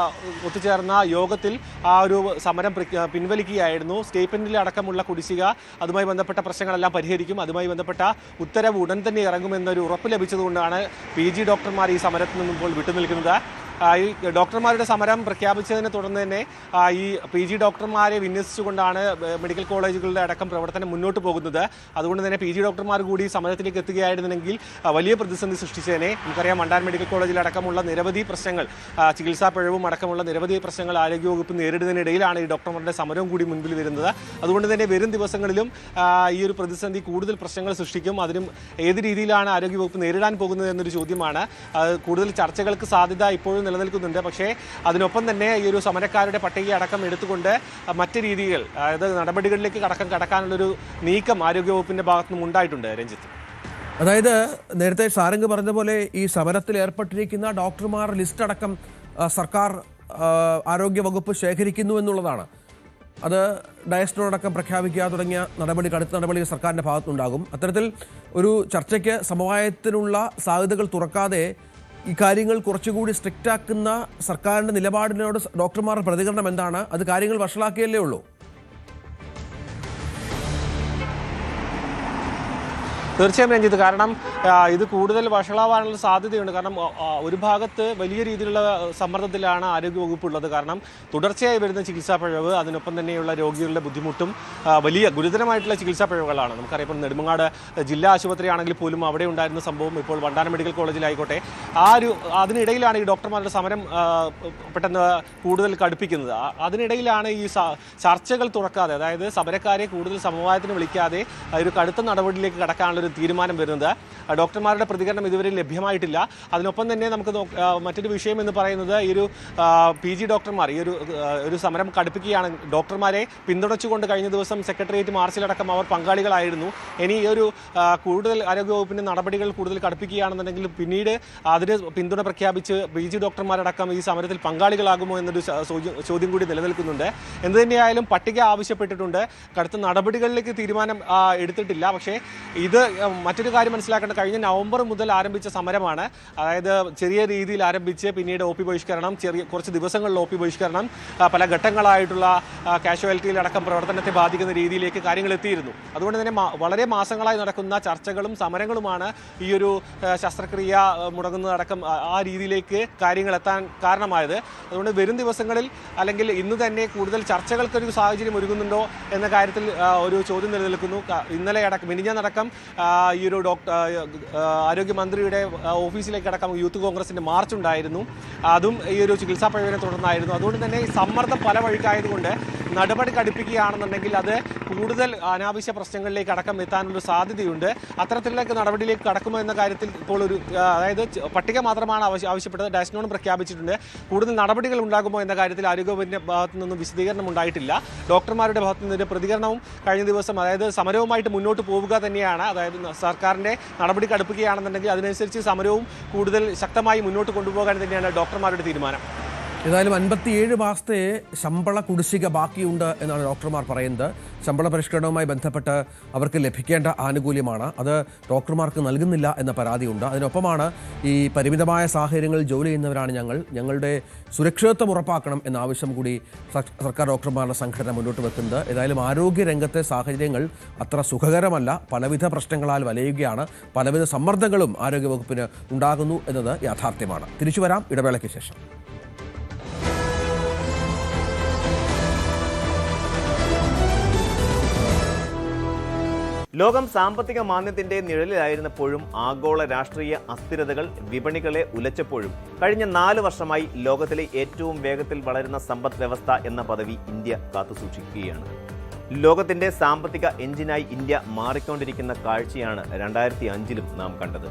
ഒത്തുചേർന്ന യോഗത്തിൽ ആ ഒരു സമരം പിൻവലിക്കുകയായിരുന്നു. സ്റ്റേറ്റ്മെന്റിൽ അടക്കമുള്ള കുടിശ്ശിക, അതുമായി ബന്ധപ്പെട്ട പ്രശ്നങ്ങളെല്ലാം പരിഹരിക്കും, അതുമായി ബന്ധപ്പെട്ട ഉത്തരവ് ഉടൻ തന്നെ ഇറങ്ങുമെന്നൊരു ഉറപ്പ് ലഭിച്ചതുകൊണ്ടാണ് PG ഡോക്ടർമാർ ഈ സമരത്തിൽ നിന്നും ഇപ്പോൾ വിട്ടുനിൽക്കുന്നത്. ഈ ഡോക്ടർമാരുടെ സമരം പ്രഖ്യാപിച്ചതിനെ തുടർന്ന് തന്നെ ഈ PG ഡോക്ടർമാരെ വിന്യസിച്ചുകൊണ്ടാണ് മെഡിക്കൽ കോളേജുകളുടെ അടക്കം പ്രവർത്തനം മുന്നോട്ട് പോകുന്നത്. അതുകൊണ്ട് തന്നെ PG ഡോക്ടർമാർ കൂടി സമരത്തിലേക്ക് എത്തുകയായിരുന്നെങ്കിൽ വലിയ പ്രതിസന്ധി സൃഷ്ടിച്ചതിനെ. നമുക്കറിയാം, മണ്ടാർ മെഡിക്കൽ കോളേജിൽ അടക്കമുള്ള നിരവധി പ്രശ്നങ്ങൾ, ചികിത്സാ പിഴവും അടക്കമുള്ള നിരവധി പ്രശ്നങ്ങൾ ആരോഗ്യവകുപ്പ് നേരിടുന്നതിനിടയിലാണ് ഈ ഡോക്ടർമാരുടെ സമരവും കൂടി മുൻപിൽ വരുന്നത്. അതുകൊണ്ട് തന്നെ വരും ദിവസങ്ങളിലും ഈ ഒരു പ്രതിസന്ധി കൂടുതൽ പ്രശ്നങ്ങൾ സൃഷ്ടിക്കും. അതിനും ഏത് രീതിയിലാണ് ആരോഗ്യവകുപ്പ് നേരിടാൻ പോകുന്നത് എന്നൊരു ചോദ്യമാണ്. കൂടുതൽ ചർച്ചകൾക്ക് സാധ്യത ഇപ്പോഴും നിലനിൽക്കുന്നുണ്ട്. പക്ഷേ അതിനൊപ്പം തന്നെ ഈ ഒരു സമരക്കാരുടെ പട്ടിക അടക്കം എടുത്തുകൊണ്ട് മറ്റ് രീതികൾ, അതായത് നടപടികളിലേക്ക് കടക്കാനുള്ളൊരു നീക്കം ആരോഗ്യവകുപ്പിന്റെ ഭാഗത്തു നിന്നും ഉണ്ടായിട്ടുണ്ട്. രഞ്ജിത്ത്, അതായത് നേരത്തെ സാരംഗ് പറഞ്ഞ പോലെ ഈ സമരത്തിൽ ഏർപ്പെട്ടിരിക്കുന്ന ഡോക്ടർമാർ ലിസ്റ്റ് അടക്കം സർക്കാർ ആരോഗ്യവകുപ്പ് ശേഖരിക്കുന്നു എന്നുള്ളതാണ്. അത് ഡയസ്നോടക്കം പ്രഖ്യാപിക്കുക തുടങ്ങിയ കടുത്ത നടപടികൾ സർക്കാരിൻ്റെ ഭാഗത്തുനിന്നുണ്ടാകും. അത്തരത്തിൽ ഒരു ചർച്ചയ്ക്ക് സമവായത്തിനുള്ള സാധ്യതകൾ തുറക്കാതെ ഈ കാര്യങ്ങൾ കുറച്ചുകൂടി സ്ട്രിക്റ്റ് ആക്കുന്ന സർക്കാരിൻ്റെ നിലപാടിനോട് ഡോക്ടർമാരുടെ പ്രതികരണം എന്താണ്? അത് കാര്യങ്ങൾ വഷളാക്കിയല്ലേ ഉള്ളൂ? തീർച്ചയായും രഞ്ജിത്ത്, കാരണം ഇത് കൂടുതൽ വഷളാവാനുള്ള സാധ്യതയുണ്ട്. കാരണം ഒരു ഭാഗത്ത് വലിയ രീതിയിലുള്ള സമ്മർദ്ദത്തിലാണ് ആരോഗ്യവകുപ്പ് ഉള്ളത്. കാരണം തുടർച്ചയായി വരുന്ന ചികിത്സാ പിഴവ്, അതിനൊപ്പം തന്നെയുള്ള രോഗികളുടെ ബുദ്ധിമുട്ടും വലിയ ഗുരുതരമായിട്ടുള്ള ചികിത്സാ പിഴവുകളാണ്. നമുക്കറിയാം, ഇപ്പോൾ നെടുമങ്ങാട് ജില്ലാ ആശുപത്രി ആണെങ്കിൽ പോലും അവിടെ ഉണ്ടായിരുന്ന സംഭവം ഇപ്പോൾ വണ്ടാനം മെഡിക്കൽ കോളേജിലായിക്കോട്ടെ, അതിനിടയിലാണ് ഈ ഡോക്ടർമാരുടെ സമരം പെട്ടെന്ന് കൂടുതൽ കടുപ്പിക്കുന്നത്. അതിനിടയിലാണ് ഈ ചർച്ചകൾ തുറക്കാതെ, അതായത് സമരക്കാരെ കൂടുതൽ സമവായത്തിന് വിളിക്കാതെ ഒരു കടുത്ത നടപടിയിലേക്ക് കടക്കാനുള്ള ഒരു തീരുമാനം വരുന്നത്. ഡോക്ടർമാരുടെ പ്രതികരണം ഇതുവരെ ലഭ്യമായിട്ടില്ല. അതിനൊപ്പം തന്നെ നമുക്ക് മറ്റൊരു വിഷയം എന്ന് പറയുന്നത്, ഈ ഒരു PG ഡോക്ടർമാർ ഈ ഒരു സമരം കടുപ്പിക്കുകയാണ്. ഡോക്ടർമാരെ പിന്തുണച്ചുകൊണ്ട് കഴിഞ്ഞ ദിവസം സെക്രട്ടേറിയറ്റ് മാർച്ചിലടക്കം അവർ പങ്കാളികളായിരുന്നു. ഇനി ഈ ഒരു കൂടുതൽ ആരോഗ്യവകുപ്പിന്റെ നടപടികൾ കൂടുതൽ കടുപ്പിക്കുകയാണെന്നുണ്ടെങ്കിൽ പിന്നീട് അതിന് പിന്തുണ പ്രഖ്യാപിച്ച് PG ഡോക്ടർമാരടക്കം ഈ സമരത്തിൽ പങ്കാളികളാകുമോ എന്നൊരു ചോദ്യം കൂടി നിലനിൽക്കുന്നുണ്ട്. എന്ത് തന്നെയായാലും പട്ടിക ആവശ്യപ്പെട്ടിട്ടുണ്ട്. കടുത്ത നടപടികളിലേക്ക് തീരുമാനം എടുത്തിട്ടില്ല. പക്ഷേ ഇത് മറ്റൊരു കാര്യം മനസ്സിലാക്കേണ്ട, കഴിഞ്ഞ നവംബർ മുതൽ ആരംഭിച്ച സമരമാണ്. അതായത് ചെറിയ രീതിയിൽ ആരംഭിച്ച് പിന്നീട് OP ബഹിഷ്കരണം, കുറച്ച് ദിവസങ്ങളിൽ OP ബഹിഷ്കരണം, പല ഘട്ടങ്ങളായിട്ടുള്ള കാഷ്വാലിറ്റിയിലടക്കം പ്രവർത്തനത്തെ ബാധിക്കുന്ന രീതിയിലേക്ക് കാര്യങ്ങൾ എത്തിയിരുന്നു. അതുകൊണ്ട് തന്നെ വളരെ മാസങ്ങളായി നടക്കുന്ന ചർച്ചകളും സമരങ്ങളുമാണ് ഈ ഒരു ശസ്ത്രക്രിയ മുടങ്ങുന്നതടക്കം ആ രീതിയിലേക്ക് കാര്യങ്ങൾ എത്താൻ കാരണമായത്. അതുകൊണ്ട് വരും ദിവസങ്ങളിൽ അല്ലെങ്കിൽ ഇന്ന് തന്നെ കൂടുതൽ ചർച്ചകൾക്കൊരു സാഹചര്യം ഒരുങ്ങുന്നുണ്ടോ എന്ന കാര്യത്തിൽ ഒരു ചോദ്യം നിലനിൽക്കുന്നു. മിനിഞ്ഞാന്നടക്കം ഈ ഒരു ആരോഗ്യമന്ത്രിയുടെ ഓഫീസിലേക്ക് അടക്കം യൂത്ത് കോൺഗ്രസിന്റെ മാർച്ച് ഉണ്ടായിരുന്നു. അതും ഈ ഒരു ചികിത്സാ പിഴവിനെ തുടർന്നായിരുന്നു. അതുകൊണ്ട് തന്നെ ഈ സമ്മർദ്ദം പല വഴിക്കായതുകൊണ്ട് നടപടി കടുപ്പിക്കുകയാണെന്നുണ്ടെങ്കിൽ അത് കൂടുതൽ അനാവശ്യ പ്രശ്നങ്ങളിലേക്ക് അടക്കം എത്താനുള്ള സാധ്യതയുണ്ട്. അത്തരത്തിലേക്ക് നടപടിയിലേക്ക് കടക്കുമോ എന്ന കാര്യത്തിൽ ഇപ്പോൾ അതായത് പട്ടിക മാത്രമാണ് ആവശ്യപ്പെട്ടത്. ഡയസ്നോൺ പ്രഖ്യാപിച്ചിട്ടുണ്ട്. കൂടുതൽ നടപടികൾ ഉണ്ടാകുമോ എന്ന കാര്യത്തിൽ ആരോഗ്യവകുപ്പിന്റെ ഭാഗത്തു നിന്നും വിശദീകരണം ഉണ്ടായിട്ടില്ല. ഡോക്ടർമാരുടെ ഭാഗത്തു നിന്നൊരു പ്രതികരണവും കഴിഞ്ഞ ദിവസം, അതായത് സമരവുമായിട്ട് മുന്നോട്ട് പോവുക തന്നെയാണ്. അതായത് സർക്കാരിന്റെ നടപടി കടുപ്പിക്കുകയാണെന്നുണ്ടെങ്കിൽ അതിനനുസരിച്ച് സമരവും കൂടുതൽ ശക്തമായി മുന്നോട്ട് കൊണ്ടുപോകാൻ തന്നെയാണ് ഡോക്ടർമാരുടെ തീരുമാനം. ഏതായാലും 57 മാസത്തെ ശമ്പള കുടിശ്ശിക ബാക്കിയുണ്ട് എന്നാണ് ഡോക്ടർമാർ പറയുന്നത്. ശമ്പള പരിഷ്കരണവുമായി ബന്ധപ്പെട്ട് അവർക്ക് ലഭിക്കേണ്ട ആനുകൂല്യമാണ് അത് ഡോക്ടർമാർക്ക് നൽകുന്നില്ല എന്ന പരാതിയുണ്ട്. അതിനൊപ്പമാണ് ഈ പരിമിതമായ സാഹചര്യങ്ങളിൽ ജോലി ചെയ്യുന്നവരാണ് ഞങ്ങളുടെ സുരക്ഷിതത്വം ഉറപ്പാക്കണം എന്ന ആവശ്യം കൂടി സർക്കാർ ഡോക്ടർമാരുടെ സംഘടന മുന്നോട്ട് വെക്കുന്നത്. ഏതായാലും ആരോഗ്യരംഗത്തെ സാഹചര്യങ്ങൾ അത്ര സുഖകരമല്ല. പലവിധ പ്രശ്നങ്ങളാൽ വലയുകയാണ്. പലവിധ സമ്മർദ്ദങ്ങളും ആരോഗ്യവകുപ്പിന് ഉണ്ടാകുന്നു എന്നത് യാഥാർത്ഥ്യമാണ്. തിരിച്ചു വരാം ഇടവേളയ്ക്ക് ശേഷം. ലോകം സാമ്പത്തിക മാന്ദ്യത്തിന്റെ നിഴലിലായിരുന്നപ്പോഴും ആഗോള രാഷ്ട്രീയ അസ്ഥിരതകൾ വിപണികളെ ഉലച്ചപ്പോഴും കഴിഞ്ഞ 4 വർഷമായി ലോകത്തിലെ ഏറ്റവും വേഗത്തിൽ വളരുന്ന സമ്പദ് വ്യവസ്ഥ എന്ന പദവി ഇന്ത്യ കാത്തുസൂക്ഷിക്കുകയാണ്. ലോകത്തിന്റെ സാമ്പത്തിക എഞ്ചിനായി ഇന്ത്യ മാറിക്കൊണ്ടിരിക്കുന്ന കാഴ്ചയാണ് 2005-ലും നാം കണ്ടത്.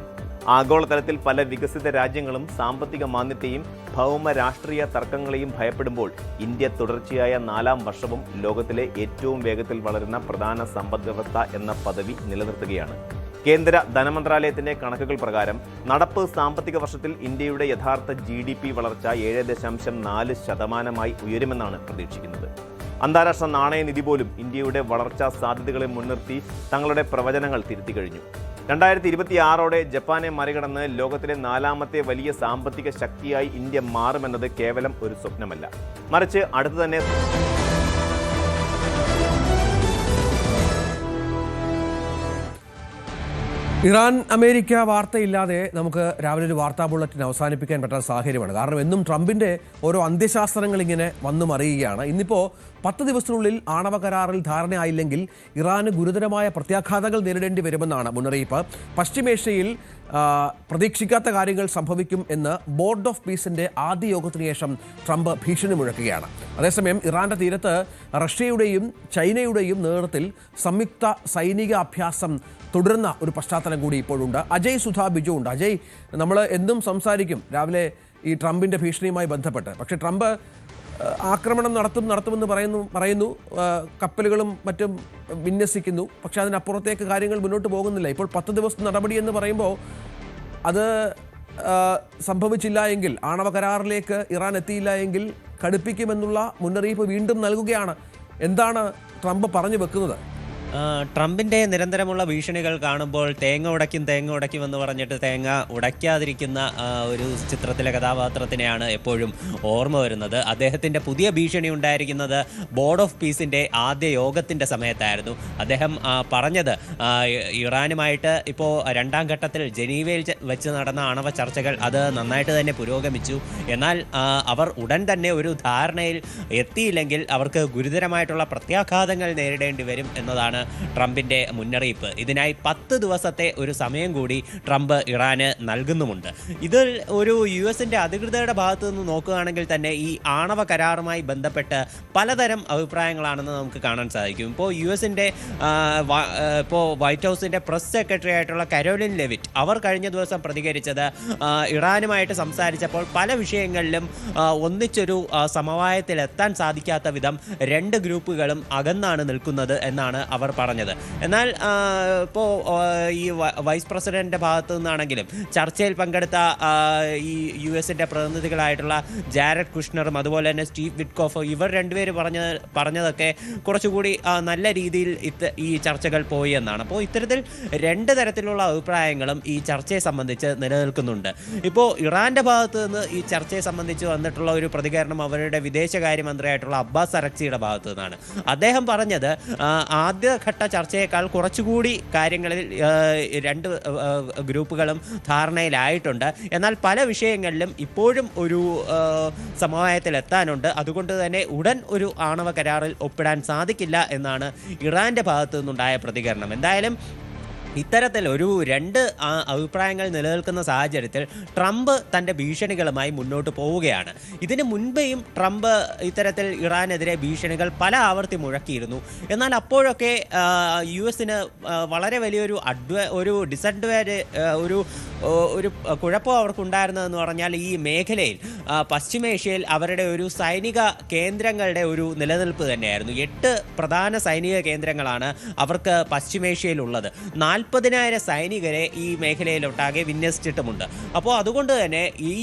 ആഗോളതലത്തിൽ പല വികസിത രാജ്യങ്ങളും സാമ്പത്തിക മാന്ദ്യത്തെയും ഭൗമ രാഷ്ട്രീയ തർക്കങ്ങളെയും ഭയപ്പെടുമ്പോൾ ഇന്ത്യ തുടർച്ചയായ 4-ാം വർഷവും ലോകത്തിലെ ഏറ്റവും വേഗത്തിൽ വളരുന്ന പ്രധാന സമ്പദ് വ്യവസ്ഥ എന്ന പദവി നിലനിർത്തുകയാണ്. കേന്ദ്ര ധനമന്ത്രാലയത്തിന്റെ കണക്കുകൾ പ്രകാരം നടപ്പ് സാമ്പത്തിക വർഷത്തിൽ ഇന്ത്യയുടെ യഥാർത്ഥ GDP വളർച്ച 7.4% ഉയരുമെന്നാണ് പ്രതീക്ഷിക്കുന്നത്. അന്താരാഷ്ട്ര നാണയനിധി പോലും ഇന്ത്യയുടെ വളർച്ചാ സാധ്യതകളെ മുൻനിർത്തി തങ്ങളുടെ പ്രവചനങ്ങൾ തിരുത്തി കഴിഞ്ഞു. 2026ഓടെ ജപ്പാനെ മറികടന്ന് ലോകത്തിലെ 4ാമത്തെ വലിയ സാമ്പത്തിക ശക്തിയായി ഇന്ത്യ മാറുമെന്നത് കേവലം ഒരു സ്വപ്നമല്ല, മറിച്ച് അടുത്തു തന്നെ ഇറാൻ അമേരിക്ക വാർത്തയില്ലാതെ നമുക്ക് രാവിലെ ഒരു വാർത്താ ബുള്ളറ്റിൻ അവസാനിപ്പിക്കാൻ പറ്റാത്ത സാഹചര്യമാണ്. കാരണം എന്നും ട്രംപിന്റെ ഓരോ അന്ത്യശാസ്ത്രങ്ങൾ ഇങ്ങനെ വന്നു മറിയുകയാണ്. ഇന്നിപ്പോൾ 10 ദിവസത്തിനുള്ളിൽ ആണവ കരാറിൽ ധാരണയായില്ലെങ്കിൽ ഇറാന് ഗുരുതരമായ പ്രത്യാഘാതങ്ങൾ നേരിടേണ്ടി വരുമെന്നാണ് മുന്നറിയിപ്പ്. പശ്ചിമേഷ്യയിൽ പ്രതീക്ഷിക്കാത്ത കാര്യങ്ങൾ സംഭവിക്കും എന്ന് ബോർഡ് ഓഫ് പീസിന്റെ ആദ്യ യോഗത്തിന് ശേഷം ട്രംപ് ഭീഷണി മുഴക്കുകയാണ്. അതേസമയം ഇറാന്റെ തീരത്ത് റഷ്യയുടെയും ചൈനയുടെയും നേതൃത്വത്തിൽ സംയുക്ത സൈനിക അഭ്യാസം തുടരുന്ന ഒരു പശ്ചാത്തലം കൂടി ഇപ്പോഴുണ്ട്. അജയ് സുധാ ബിജു ഉണ്ട്. അജയ്, നമ്മൾ എന്നും സംസാരിക്കും രാവിലെ ഈ ട്രംപിന്റെ ഭീഷണിയുമായി ബന്ധപ്പെട്ട്. പക്ഷേ ട്രംപ് ആക്രമണം നടത്തുമെന്ന് പറയുന്നു കപ്പലുകളും മറ്റും വിന്യസിക്കുന്നു. പക്ഷേ അതിനപ്പുറത്തേക്ക് കാര്യങ്ങൾ മുന്നോട്ട് പോകുന്നില്ല. ഇപ്പോൾ 10 ദിവസത്തെ നടപടി എന്ന് പറയുമ്പോൾ അത് സംഭവിച്ചില്ല എങ്കിൽ, ആണവ കരാറിലേക്ക് ഇറാൻ എത്തിയില്ല എങ്കിൽ കടുപ്പിക്കുമെന്നുള്ള മുന്നറിയിപ്പ് വീണ്ടും നൽകുകയാണ്. എന്താണ് ട്രംപ് പറഞ്ഞു വെക്കുന്നത്? ട്രംപിൻ്റെ നിരന്തരമുള്ള ഭീഷണികൾ കാണുമ്പോൾ തേങ്ങ ഉടയ്ക്കും എന്ന് പറഞ്ഞിട്ട് തേങ്ങ ഉടയ്ക്കാതിരിക്കുന്ന ഒരു ചിത്രത്തിലെ കഥാപാത്രത്തിനെയാണ് എപ്പോഴും ഓർമ്മ വരുന്നത്. അദ്ദേഹത്തിൻ്റെ പുതിയ ഭീഷണി ഉണ്ടായിരിക്കുന്നത് ബോർഡ് ഓഫ് പീസിൻ്റെ ആദ്യ യോഗത്തിൻ്റെ സമയത്തായിരുന്നു. അദ്ദേഹം പറഞ്ഞത് ഇറാനുമായിട്ട് ഇപ്പോൾ 2ാം ഘട്ടത്തിൽ ജനീവയിൽ വെച്ച് നടന്ന ആണവ ചർച്ചകൾ അത് നന്നായിട്ട് തന്നെ പുരോഗമിച്ചു. എന്നാൽ അവർ ഉടൻ തന്നെ ഒരു ധാരണയിൽ എത്തിയില്ലെങ്കിൽ അവർക്ക് ഗുരുതരമായിട്ടുള്ള പ്രത്യാഘാതങ്ങൾ നേരിടേണ്ടി വരും എന്നതാണ് ട്രംപിൻ്റെ മുന്നറിയിപ്പ്. ഇതിനായി 10 ദിവസത്തെ ഒരു സമയം കൂടി ട്രംപ് ഇറാന് നൽകുന്നുമുണ്ട്. ഇതിൽ ഒരു US-ൻ്റെ അധികൃതരുടെ ഭാഗത്തു നിന്ന് നോക്കുകയാണെങ്കിൽ തന്നെ ഈ ആണവ കരാറുമായി ബന്ധപ്പെട്ട് പലതരം അഭിപ്രായങ്ങളാണെന്ന് നമുക്ക് കാണാൻ സാധിക്കും. ഇപ്പോൾ US-ൻ്റെ ഇപ്പോൾ വൈറ്റ് ഹൗസിൻ്റെ പ്രസ് സെക്രട്ടറി ആയിട്ടുള്ള കരോലിൻ ലെവിറ്റ് അവർ കഴിഞ്ഞ ദിവസം പ്രതികരിച്ചത് ഇറാനുമായിട്ട് സംസാരിച്ചപ്പോൾ പല വിഷയങ്ങളിലും ഒന്നിച്ചൊരു സമവായത്തിലെത്താൻ സാധിക്കാത്ത വിധം 2 ഗ്രൂപ്പുകളും അകന്നാണ് നിൽക്കുന്നത് എന്നാണ് അവർ പറഞ്ഞത്. എന്നാൽ ഇപ്പോൾ ഈ വൈസ് പ്രസിഡന്റിന്റെ ഭാഗത്തു നിന്നാണെങ്കിലും ചർച്ചയിൽ പങ്കെടുത്ത ഈ US-ൻ്റെ പ്രതിനിധികളായിട്ടുള്ള ജാരഡ് കുഷ്ണറും അതുപോലെ തന്നെ സ്റ്റീവ് വിറ്റ്കോഫ് ഇവർ രണ്ടുപേരും പറഞ്ഞതൊക്കെ കുറച്ചുകൂടി നല്ല രീതിയിൽ ഈ ചർച്ചകൾ പോയി എന്നാണ്. അപ്പോൾ ഇത്തരത്തിൽ 2 തരത്തിലുള്ള അഭിപ്രായങ്ങളും ഈ ചർച്ചയെ സംബന്ധിച്ച് നിലനിൽക്കുന്നുണ്ട്. ഇപ്പോൾ ഇറാന്റെ ഭാഗത്തു നിന്ന് ഈ ചർച്ചയെ സംബന്ധിച്ച് വന്നിട്ടുള്ള ഒരു പ്രതികരണം അവരുടെ വിദേശകാര്യമന്ത്രിയായിട്ടുള്ള അബ്ബാസ് അറക്ചിയുടെ ഭാഗത്തു നിന്നാണ്. അദ്ദേഹം പറഞ്ഞത് ആദ്യഘട്ട ചർച്ചയേക്കാൾ കുറച്ചുകൂടി കാര്യങ്ങളിൽ 2 ഗ്രൂപ്പുകളും ധാരണയിലായിട്ടുണ്ട്. എന്നാൽ പല വിഷയങ്ങളിലും ഇപ്പോഴും ഒരു സമവായത്തിലെത്താനുണ്ട്. അതുകൊണ്ട് തന്നെ ഉടൻ ഒരു ആണവ കരാറിൽ ഒപ്പിടാൻ സാധിക്കില്ല എന്നാണ് ഇറാന്റെ ഭാഗത്തു നിന്നുണ്ടായ പ്രതികരണം. എന്തായാലും ഇത്തരത്തിൽ ഒരു 2 അഭിപ്രായങ്ങൾ നിലനിൽക്കുന്ന സാഹചര്യത്തിൽ ട്രംപ് തൻ്റെ ഭീഷണികളുമായി മുന്നോട്ട് പോവുകയാണ്. ഇതിന് മുൻപേയും ട്രംപ് ഇത്തരത്തിൽ ഇറാനെതിരെ ഭീഷണികൾ പല ആവർത്തി മുഴക്കിയിരുന്നു. എന്നാൽ അപ്പോഴൊക്കെ US-ന് വളരെ വലിയൊരു ഒരു ഒരു കുഴപ്പം അവർക്കുണ്ടായിരുന്നതെന്ന് പറഞ്ഞാൽ ഈ മേഖലയിൽ പശ്ചിമേഷ്യയിൽ അവരുടെ ഒരു സൈനിക കേന്ദ്രങ്ങളുടെ ഒരു നിലനിൽപ്പ് തന്നെയായിരുന്നു. 8 പ്രധാന സൈനിക കേന്ദ്രങ്ങളാണ് അവർക്ക് പശ്ചിമേഷ്യയിലുള്ളത്. 40,000 സൈനികരെ ഈ മേഖലയിലൊട്ടാകെ വിന്യസിച്ചിട്ടുമുണ്ട്. അപ്പോൾ അതുകൊണ്ട് തന്നെ ഈ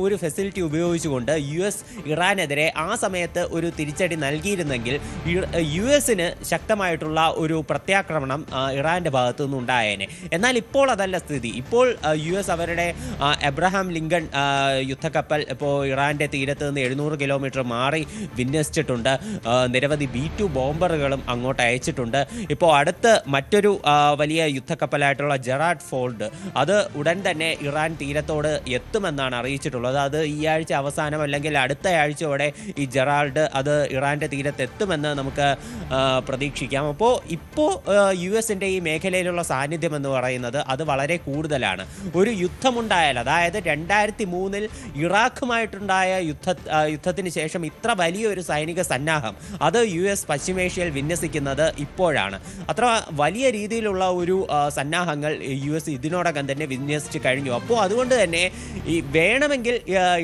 ഒരു ഫെസിലിറ്റി ഉപയോഗിച്ചുകൊണ്ട് US ഇറാനെതിരെ ആ സമയത്ത് ഒരു തിരിച്ചടി നൽകിയിരുന്നെങ്കിൽ US-ന് ശക്തമായിട്ടുള്ള ഒരു പ്രത്യാക്രമണം ഇറാന്റെ ഭാഗത്തു നിന്നുണ്ടായേനെ. എന്നാൽ ഇപ്പോൾ അതല്ല സ്ഥിതി. ഇപ്പോൾ US അവരുടെ എബ്രഹാം ലിങ്കൺ യുദ്ധക്കപ്പൽ ഇപ്പോൾ ഇറാന്റെ തീരത്ത് നിന്ന് 700 കിലോമീറ്റർ മാറി വിന്യസിച്ചിട്ടുണ്ട്. നിരവധി B-2 ബോംബറുകളും അങ്ങോട്ട് അയച്ചിട്ടുണ്ട്. ഇപ്പോൾ അടുത്ത് മറ്റൊരു വലിയ യുദ്ധക്കപ്പലായിട്ടുള്ള ജെറാഡ് ഫോൾഡ് അത് ഉടൻ തന്നെ ഇറാൻ തീരത്തോട് എത്തുമെന്നാണ് അറിയിച്ചിട്ടുള്ളത്. അത് ഈ ആഴ്ച അവസാനം അല്ലെങ്കിൽ അടുത്ത ആഴ്ചയോടെ ഈ ജെറാൾഡ് അത് ഇറാന്റെ തീരത്ത് എത്തുമെന്ന് നമുക്ക് പ്രതീക്ഷിക്കാം. അപ്പോൾ ഇപ്പോൾ US-ന്റെ ഈ മേഖലയിലുള്ള സാന്നിധ്യം എന്ന് പറയുന്നത് അത് വളരെ കൂടുതലാണ്. ഒരു യുദ്ധമുണ്ടായാൽ, അതായത് 2003 ഇറാഖുമായിട്ടുണ്ടായ യുദ്ധത്തിന് ശേഷം ഇത്ര വലിയൊരു സൈനിക സന്നാഹം അത് US പശ്ചിമേഷ്യയിൽ വിന്യസിക്കുന്നത് ഇപ്പോഴാണ്. അത്ര വലിയ രീതിയിലുള്ള ഒരു സന്നാഹങ്ങൾ US ഇതിനോടകം തന്നെ വിന്യസിച്ച് കഴിഞ്ഞു. അപ്പോൾ അതുകൊണ്ട് തന്നെ ഈ വേണമെങ്കിൽ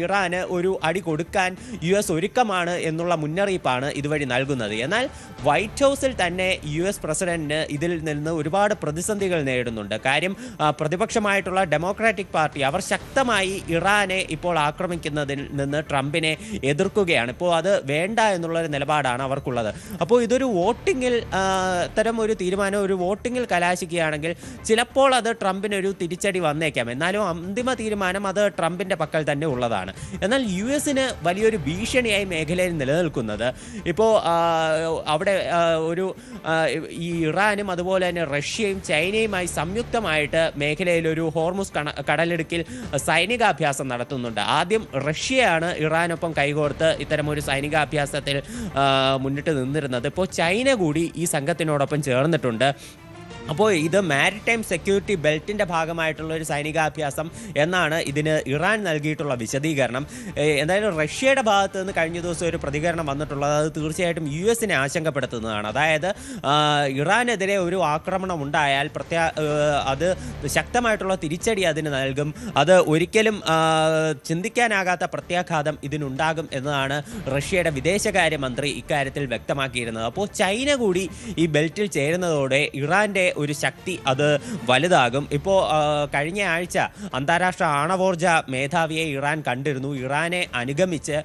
ഇറാന് ഒരു അടി കൊടുക്കാൻ US ഒരുക്കമാണ് എന്നുള്ള മുന്നറിയിപ്പാണ് ഇതുവഴി നൽകുന്നത്. എന്നാൽ വൈറ്റ് ഹൗസിൽ തന്നെ US പ്രസിഡന്റിന് ഇതിൽ നിന്ന് ഒരുപാട് പ്രതിസന്ധികൾ നേരിടുന്നുണ്ട്. കാര്യം പ്രതിപക്ഷമായിട്ടുള്ള ഡെമോക്രാറ്റിക് പാർട്ടി അവർ ശക്തമായി ഇറാനെ ഇപ്പോൾ ആക്രമിക്കുന്നതിൽ നിന്ന് ട്രംപിനെ എതിർക്കുകയാണ്. ഇപ്പോൾ അത് വേണ്ട എന്നുള്ളൊരു നിലപാടാണ് അവർക്കുള്ളത്. അപ്പോൾ ഇതൊരു വോട്ടിങ്ങിൽ തരം ഒരു തീരുമാനം ഒരു വോട്ടിങ്ങിൽ കലാശിക്കുകയാണെങ്കിൽ ചിലപ്പോൾ അത് ട്രംപിനൊരു തിരിച്ചടി വന്നേക്കാം. എന്നാലും അന്തിമ തീരുമാനം അത് ട്രംപിൻ്റെ പക്കൽ തന്നെ ഉള്ളതാണ്. എന്നാൽ US-ന് വലിയൊരു ഭീഷണിയായി മേഖലയിൽ നിലനിൽക്കുന്നത് ഇപ്പോൾ അവിടെ ഒരു ഈ ഇറാനും അതുപോലെ തന്നെ റഷ്യയും ചൈനയുമായി സംയുക്തമായിട്ട് മേഖലയിൽ ഒരു ഹോർമുസ് കടലിടുക്കിൽ സൈനികാഭ്യാസം നടത്തുന്നുണ്ട്. ആദ്യം റഷ്യയാണ് ഇറാനൊപ്പം കൈകോർത്ത് ഇത്തരമൊരു സൈനികാഭ്യാസത്തിൽ മുന്നിട്ട് നിന്നിരുന്നത്. ഇപ്പോൾ ചൈന കൂടി ഈ സംഘത്തിനോടൊപ്പം ചേർന്നിട്ടുണ്ട്. അപ്പോൾ ഇത് മാരിടൈം സെക്യൂരിറ്റി ബെൽറ്റിൻ്റെ ഭാഗമായിട്ടുള്ള ഒരു സൈനികാഭ്യാസം എന്നാണ് ഇതിന് ഇറാൻ നൽകിയിട്ടുള്ള വിശദീകരണം. എന്തായാലും റഷ്യയുടെ ഭാഗത്ത് നിന്ന് കഴിഞ്ഞ ദിവസം ഒരു പ്രതികരണം വന്നിട്ടുള്ളത് അത് തീർച്ചയായിട്ടും US-നെ ആശങ്കപ്പെടുത്തുന്നതാണ്. അതായത് ഇറാനെതിരെ ഒരു ആക്രമണം ഉണ്ടായാൽ അത് ശക്തമായിട്ടുള്ള തിരിച്ചടി അതിന് നൽകും. അത് ഒരിക്കലും ചിന്തിക്കാനാകാത്ത പ്രത്യാഘാതം ഇതിനുണ്ടാകും എന്നതാണ് റഷ്യയുടെ വിദേശകാര്യമന്ത്രി ഇക്കാര്യത്തിൽ വ്യക്തമാക്കിയിരുന്നത്. അപ്പോൾ ചൈന കൂടി ഈ ബെൽറ്റിൽ ചേരുന്നതോടെ ഇറാൻ്റെ ഒരു ശക്തി അത് വലുതാകും. ഇപ്പോൾ കഴിഞ്ഞ ആഴ്ച അന്താരാഷ്ട്ര ആണവോർജ മേധാവിയെ ഇറാൻ കണ്ടിരുന്നു. ഇറാനെ അനുഗമിച്ച്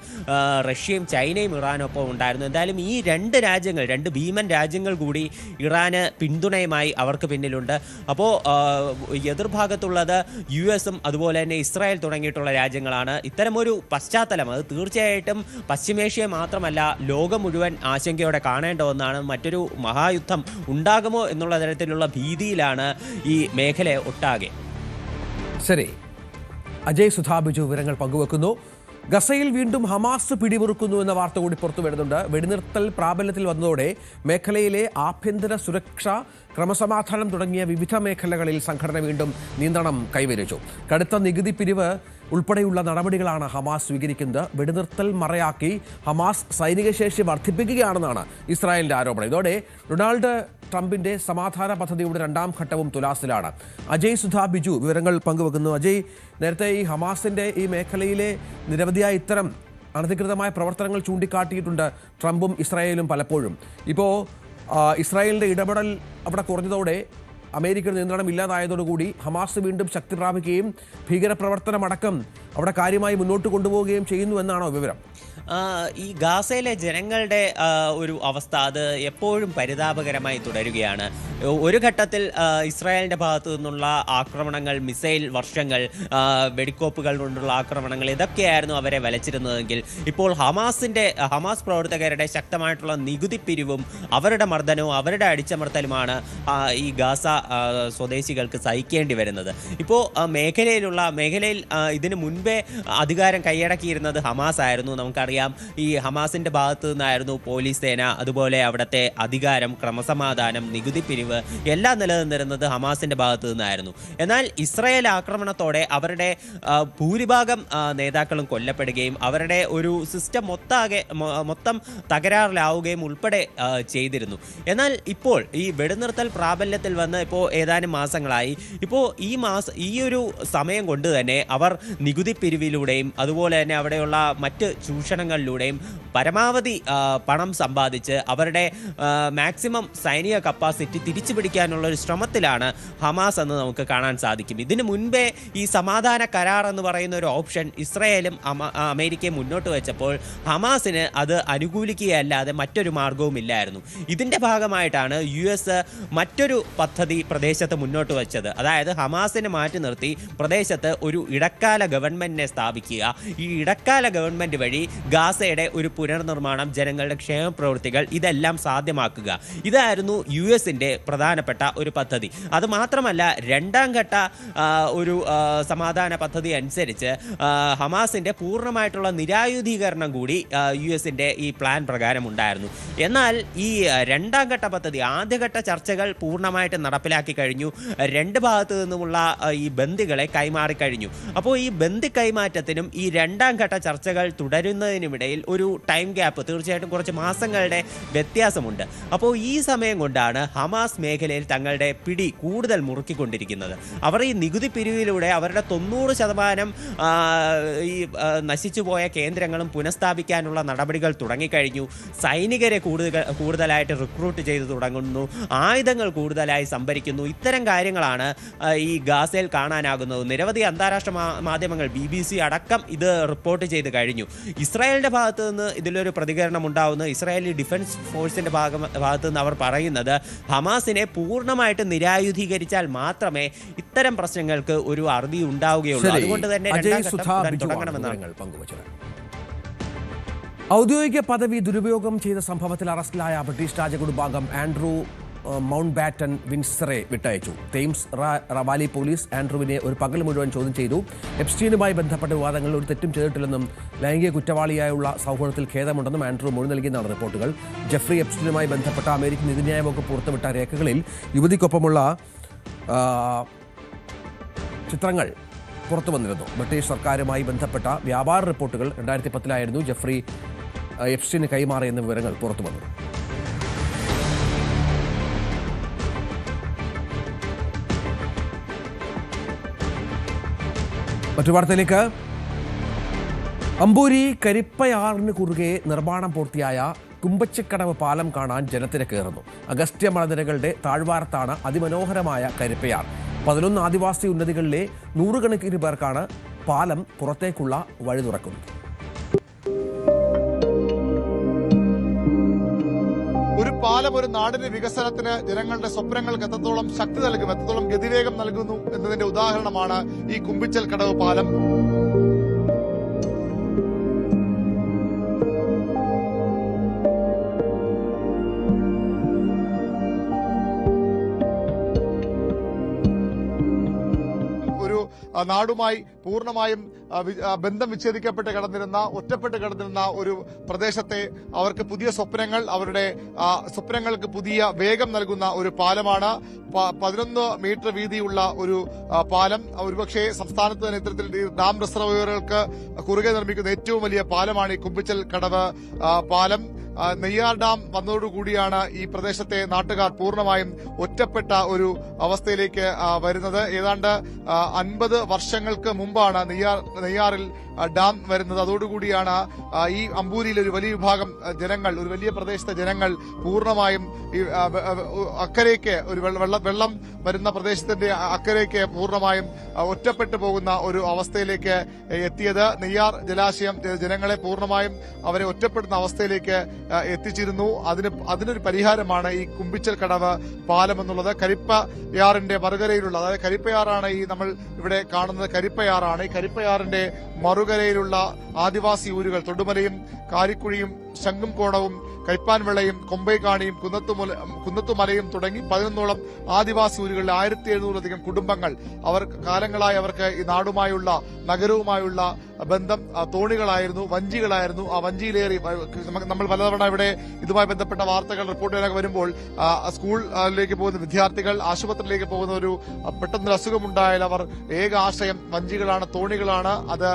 റഷ്യയും ചൈനയും ഇറാനൊപ്പം ഉണ്ടായിരുന്നു. എന്തായാലും ഈ 2 രാജ്യങ്ങൾ, 2 ഭീമൻ രാജ്യങ്ങൾ കൂടി ഇറാന് പിന്തുണയുമായി അവർക്ക് പിന്നിലുണ്ട്. അപ്പോൾ എതിർഭാഗത്തുള്ളത് US-ഉം അതുപോലെ തന്നെ ഇസ്രായേൽ തുടങ്ങിയിട്ടുള്ള രാജ്യങ്ങളാണ്. ഇത്തരമൊരു പശ്ചാത്തലം അത് തീർച്ചയായിട്ടും പശ്ചിമേഷ്യയെ മാത്രമല്ല ലോകം മുഴുവൻ ആശങ്കയോടെ കാണേണ്ട ഒന്നാണ്. മറ്റൊരു മഹായുദ്ധം ഉണ്ടാകുമോ എന്നുള്ള തരത്തിലുള്ള ഭീതിയിലാണ് ഈ മേഖല ഒട്ടാകെ. ശരി, അജയ് സുധാബിജു വിവരങ്ങൾ പങ്കുവെക്കുന്നു. ഗസയിൽ വീണ്ടും ഹമാസ് പിടിമുറുക്കുന്നു എന്ന വാർത്ത കൂടി പുറത്തു വരുന്നുണ്ട്. വെടിനിർത്തൽ പ്രാബല്യത്തിൽ വന്നതോടെ മേഖലയിലെ ആഭ്യന്തര സുരക്ഷ, ക്രമസമാധാനം തുടങ്ങിയ വിവിധ മേഖലകളിൽ സംഘടന വീണ്ടും നിയന്ത്രണം കൈവരിച്ചു. കടുത്ത നികുതി പിരിവ് ഉൾപ്പെടെയുള്ള നടപടികളാണ് ഹമാസ് സ്വീകരിക്കുന്നത്. വെടിനിർത്തൽ മറയാക്കി ഹമാസ് സൈനിക ശേഷി വർദ്ധിപ്പിക്കുകയാണെന്നാണ് ഇസ്രായേലിന്റെ ആരോപണം. ഇതോടെ ഡൊണാൾഡ് ട്രംപിന്റെ സമാധാന പദ്ധതിയുടെ 2ാം ഘട്ടവും തുലാസിലാണ്. അജയ് സുധാ ബിജു വിവരങ്ങൾ പങ്കുവെക്കുന്നു. അജയ്, നേരത്തെ ഈ ഹമാസിന്റെ ഈ മേഖലയിലെ നിരവധിയായ ഇത്തരം അനധികൃതമായ പ്രവർത്തനങ്ങൾ ചൂണ്ടിക്കാട്ടിയിട്ടുണ്ട് ട്രംപും ഇസ്രായേലും പലപ്പോഴും. ഇപ്പോൾ ഇസ്രായേലിന്റെ ഇടപെടൽ അവിടെ കുറഞ്ഞതോടെ അമേരിക്കൻ നിയന്ത്രണം ഇല്ലാതായതോടുകൂടി ഹമാസ് വീണ്ടും ശക്തി പ്രാപിക്കുകയും ഭീകരപ്രവർത്തനമടക്കം അവിടെ കാര്യമായി മുന്നോട്ട് കൊണ്ടുപോവുകയും ചെയ്യുന്നു എന്നാണോ വിവരം? ഈ ഗാസയിലെ ജനങ്ങളുടെ ഒരു അവസ്ഥ അത് എപ്പോഴും പരിതാപകരമായി തുടരുകയാണ്. ഒരു ഘട്ടത്തിൽ ഇസ്രായേലിൻ്റെ ഭാഗത്തു നിന്നുള്ള ആക്രമണങ്ങൾ, മിസൈൽ വർഷങ്ങൾ, വെടിക്കോപ്പുകൾ കൊണ്ടുള്ള ആക്രമണങ്ങൾ ഇതൊക്കെയായിരുന്നു അവരെ വലച്ചിരുന്നതെങ്കിൽ ഇപ്പോൾ ഹമാസ് പ്രവർത്തകരുടെ ശക്തമായിട്ടുള്ള നികുതി പിരിവും അവരുടെ മർദ്ദനവും അവരുടെ അടിച്ചമർത്തലുമാണ് ഈ ഗാസ സ്വദേശികൾക്ക് സഹിക്കേണ്ടി വരുന്നത്. ഇപ്പോൾ മേഖലയിൽ ഇതിനു മുൻപേ അധികാരം കൈയടക്കിയിരുന്നത് ഹമാസ് ആയിരുന്നു. നമുക്കറിയാം നമുക്കറിയാം ഈ ഹമാസിന്റെ ഭാഗത്തു നിന്നായിരുന്നു പോലീസ് സേന, അതുപോലെ അവിടുത്തെ അധികാരം, ക്രമസമാധാനം, നികുതി പിരിവ് എല്ലാം നിലനിന്നിരുന്നത് ഹമാസിന്റെ ഭാഗത്തു നിന്നായിരുന്നു. എന്നാൽ ഇസ്രായേൽ ആക്രമണത്തോടെ അവരുടെ ഭൂരിഭാഗം നേതാക്കളും കൊല്ലപ്പെടുകയും അവരുടെ ഒരു സിസ്റ്റം മൊത്തം തകരാറിലാവുകയും ഉൾപ്പെടെ ചെയ്തിരുന്നു. എന്നാൽ ഇപ്പോൾ ഈ വെടിനിർത്തൽ പ്രാബല്യത്തിൽ വന്ന് ഇപ്പോൾ ഏതാനും മാസങ്ങളായി. ഇപ്പോൾ ഈ ഒരു സമയം കൊണ്ട് തന്നെ അവർ നികുതി പിരിവിലൂടെയും അതുപോലെ തന്നെ അവിടെയുള്ള മറ്റ് ചൂഷണങ്ങളിലൂടെയും പരമാവധി പണം സമ്പാദിച്ച് അവരുടെ മാക്സിമം സൈനിക കപ്പാസിറ്റി തിരിച്ചു പിടിക്കാനുള്ള ഒരു ശ്രമത്തിലാണ് ഹമാസ് എന്ന് നമുക്ക് കാണാൻ സാധിക്കും. ഇതിനു മുൻപേ ഈ സമാധാന കരാർ എന്ന് പറയുന്ന ഒരു ഓപ്ഷൻ ഇസ്രായേലും അമേരിക്കയും മുന്നോട്ട് വെച്ചപ്പോൾ ഹമാസിന് അത് അനുകൂലിക്കുകയല്ലാതെ മറ്റൊരു മാർഗവും ഇല്ലായിരുന്നു. ഇതിൻ്റെ ഭാഗമായിട്ടാണ് US മറ്റൊരു പദ്ധതി പ്രദേശത്ത് മുന്നോട്ട് വെച്ചത്. അതായത് ഹമാസിനെ മാറ്റി നിർത്തി പ്രദേശത്ത് ഒരു ഇടക്കാല ഗവൺമെന്റിനെ സ്ഥാപിക്കുക. ഈ ഇടക്കാല ഗവൺമെന്റ് വഴി ഗാസയുടെ ഒരു പുനർനിർമ്മാണം, ജനങ്ങളുടെ ക്ഷേമ പ്രവൃത്തികൾ ഇതെല്ലാം സാധ്യമാക്കുക. ഇതായിരുന്നു US-ന്റെ പ്രധാനപ്പെട്ട ഒരു പദ്ധതി. അത് മാത്രമല്ല, രണ്ടാം ഘട്ട ഒരു സമാധാന പദ്ധതി അനുസരിച്ച് ഹമാസിന്റെ പൂർണ്ണമായിട്ടുള്ള നിരായുധീകരണം കൂടി US-ന്റെ ഈ പ്ലാൻ പ്രകാരം ഉണ്ടായിരുന്നു. എന്നാൽ ഈ രണ്ടാം ഘട്ട പദ്ധതി, ആദ്യഘട്ട ചർച്ചകൾ പൂർണ്ണമായിട്ട് നടപ്പിലാക്കി കഴിഞ്ഞു. രണ്ട് ഭാഗത്തു നിന്നുമുള്ള ഈ ബന്ദികളെ കൈമാറിക്കഴിഞ്ഞു. അപ്പോൾ ഈ ബന്ദി കൈമാറ്റത്തിനും ഈ രണ്ടാം ഘട്ട ചർച്ചകൾ തുടരുന്നതിനുമിടയിൽ ഒരു ടൈം ഗ്യാപ്പ്, തീർച്ചയായിട്ടും കുറച്ച് മാസങ്ങളുടെ വ്യത്യാസമുണ്ട്. അപ്പോൾ ഈ സമയം കൊണ്ടാണ് ഹമാസ് മേഖലയിൽ തങ്ങളുടെ പിടി കൂടുതൽ മുറുക്കിക്കൊണ്ടിരിക്കുന്നത്. അവർ ഈ നികുതി പിരിവിലൂടെ അവരുടെ 90% ഈ നശിച്ചുപോയ കേന്ദ്രങ്ങളും പുനഃസ്ഥാപിക്കാനുള്ള നടപടികൾ തുടങ്ങിക്കഴിഞ്ഞു. സൈനികരെ കൂടുതലായിട്ട് റിക്രൂട്ട് ചെയ്ത് തുടങ്ങുന്നു, ആയുധങ്ങൾ കൂടുതലായി സംഭരിക്കുന്നു. ഇത്തരം കാര്യങ്ങളാണ് ഈ ഗാസയിൽ കാണാനാകുന്നത്. നിരവധി അന്താരാഷ്ട്ര മാധ്യമങ്ങൾ, BBC അടക്കം ഇത് റിപ്പോർട്ട് ചെയ്ത് കഴിഞ്ഞു. ഇസ്രായേലിന്റെ ഭാഗത്തു നിന്ന് ഇതിലൊരു പ്രതികരണം ഉണ്ടാവുന്നു. ഇസ്രായേലി ഡിഫൻസ് ഫോഴ്സിന്റെ ഭാഗത്തു നിന്ന് അവർ പറയുന്നത് ഹമാസിനെ പൂർണ്ണമായിട്ട് നിരായുധീകരിച്ചാൽ മാത്രമേ ഇത്തരം പ്രശ്നങ്ങൾക്ക് ഒരു അറുതി ഉണ്ടാവുകയുള്ളൂ. അതുകൊണ്ട് തന്നെ തുടങ്ങണമെന്നാണ് പങ്കുവച്ചത്. ഔദ്യോഗിക പദവി ദുരുപയോഗം ചെയ്ത സംഭവത്തിൽ അറസ്റ്റിലായ ബ്രിട്ടീഷ് രാജകുടുംബാംഗം ആൻഡ്രൂ മൗണ്ട് ബാറ്റൻ വിൻസറെ വിട്ടയച്ചു. തെയിംസ് റവാലി പോലീസ് ആൻഡ്രൂവിനെ ഒരു പകൽ മുഴുവൻ ചോദ്യം ചെയ്തു. എപ്സ്റ്റീനുമായി ബന്ധപ്പെട്ട വിവാദങ്ങളിൽ ഒരു തെറ്റും ചെയ്തിട്ടില്ലെന്നും ലൈംഗിക കുറ്റവാളിയായുള്ള സൗഹൃദത്തിൽ ഖേദമുണ്ടെന്നും ആൻഡ്രൂ മൊഴി നൽകിയെന്നാണ് റിപ്പോർട്ടുകൾ. ജെഫ്രി എപ്സ്റ്റീനുമായി ബന്ധപ്പെട്ട അമേരിക്കൻ നീതിന്യായ വകുപ്പ് പുറത്തുവിട്ട രേഖകളിൽ യുവതിക്കൊപ്പമുള്ള ചിത്രങ്ങൾ പുറത്തു വന്നിരുന്നു. ബ്രിട്ടീഷ് സർക്കാരുമായി ബന്ധപ്പെട്ട വ്യാപാര റിപ്പോർട്ടുകൾ 2010 ജെഫ്രി എപ്സ്റ്റീന് കൈമാറിയെന്ന വിവരങ്ങൾ പുറത്തു വന്നു. മറ്റു വാർത്തയിലേക്ക്. അമ്പൂരി കരിപ്പയാറിന് കുറുകെ നിർമ്മാണം പൂർത്തിയായ കുമ്പച്ചിക്കടവ് പാലം കാണാൻ ജനത്തിരക്കേറുന്നു. അഗസ്ത്യ മലനിരകളുടെ താഴ്വാരത്താണ് അതിമനോഹരമായ കരിപ്പയാർ. 11 ആദിവാസി ഉന്നതികളിലെ 100 കണക്കിന് പേർക്കാണ് പാലം പുറത്തേക്കുള്ള വഴി തുറക്കുന്നത്. ഒരു പാലം ഒരു നാടിന്റെ വികസനത്തിന്, ജനങ്ങളുടെ സ്വപ്നങ്ങൾക്ക് എത്രത്തോളം ശക്തി നൽകും, എത്രത്തോളം ഗതിവേഗം നൽകുന്നു എന്നതിന്റെ ഉദാഹരണമാണ് ഈ കുമ്പിച്ചൽ കടവ് പാലം. നാടുമായി പൂർണ്ണമായും ബന്ധം വിച്ഛേദിക്കപ്പെട്ട് കിടന്നിരുന്ന, ഒറ്റപ്പെട്ട് കിടന്നിരുന്ന ഒരു പ്രദേശത്തെ അവർക്ക് പുതിയ സ്വപ്നങ്ങൾ, അവരുടെ സ്വപ്നങ്ങൾക്ക് പുതിയ വേഗം നൽകുന്ന ഒരു പാലമാണ്. 11 മീറ്റർ വീതിയുള്ള ഒരു പാലം. ഒരുപക്ഷെ സംസ്ഥാനത്ത് തന്നെ ഇത്തരത്തിൽ ഡാം റിസർവോയറുകൾക്ക് കുറുകെ നിർമ്മിക്കുന്ന ഏറ്റവും വലിയ പാലമാണ് ഈ കുമ്പിച്ചൽ കടവ് പാലം. നെയ്യാർ ഡാം വന്നതോടുകൂടിയാണ് ഈ പ്രദേശത്തെ നാട്ടുകാർ പൂർണ്ണമായും ഒറ്റപ്പെട്ട ഒരു അവസ്ഥയിലേക്ക് വരുന്നത്. ഏതാണ്ട് 50 വർഷങ്ങൾക്ക് മുമ്പാണ് നെയ്യാറിൽ ഡാം വരുന്നത്. അതോടുകൂടിയാണ് ഈ അമ്പൂരിയിൽ ഒരു വലിയ വിഭാഗം ജനങ്ങൾ, ഒരു വലിയ പ്രദേശത്തെ ജനങ്ങൾ പൂർണ്ണമായും അക്കരയ്ക്ക്, ഒരു വെള്ളം വരുന്ന പ്രദേശത്തിന്റെ അക്കരയ്ക്ക് പൂർണ്ണമായും ഒറ്റപ്പെട്ടു പോകുന്ന ഒരു അവസ്ഥയിലേക്ക് എത്തിയത്. നെയ്യാർ ജലാശയം ജനങ്ങളെ പൂർണ്ണമായും അവരെ ഒറ്റപ്പെടുന്ന അവസ്ഥയിലേക്ക് എത്തിച്ചിരുന്നു. അതിനൊരു പരിഹാരമാണ് ഈ കുമ്പിച്ചൽ കടവ് പാലം എന്നുള്ളത്. കരിപ്പയാറിന്റെ മറുകരയിലുള്ള, അതായത് കരിപ്പയാറാണ് ഈ നമ്മൾ ഇവിടെ കാണുന്നത്, കരിപ്പയാറാണ്. ഈ കരിപ്പയാറിന്റെ മറുകരയിലുള്ള ആദിവാസി ഊരുകൾ തൊടുമലയും കാരിക്കുഴിയും ശംഖും കോണവും കൈപ്പാൻവിളയും കൊമ്പൈക്കാണിയും കുന്നത്തുമലയും തുടങ്ങി 11ഓളം ആദിവാസി ഊരുകളിലെ 1700-ലധികം കുടുംബങ്ങൾ അവർ കാലങ്ങളായി അവർക്ക് ഈ നാടുമായുള്ള നഗരവുമായുള്ള ബന്ധം തോണികളായിരുന്നു, വഞ്ചികളായിരുന്നു. ആ വഞ്ചിയിലേറി നമ്മൾ പലതവണ ഇവിടെ ഇതുമായി ബന്ധപ്പെട്ട വാർത്തകൾ റിപ്പോർട്ട് ചെയ്യാനൊക്കെ വരുമ്പോൾ സ്കൂളിലേക്ക് പോകുന്ന വിദ്യാർത്ഥികൾ, ആശുപത്രിയിലേക്ക് പോകുന്ന ഒരു പെട്ടെന്നൊരു അസുഖമുണ്ടായാൽ അവർ ഏക ആശ്രയം വഞ്ചികളാണ്, തോണികളാണ്. അത്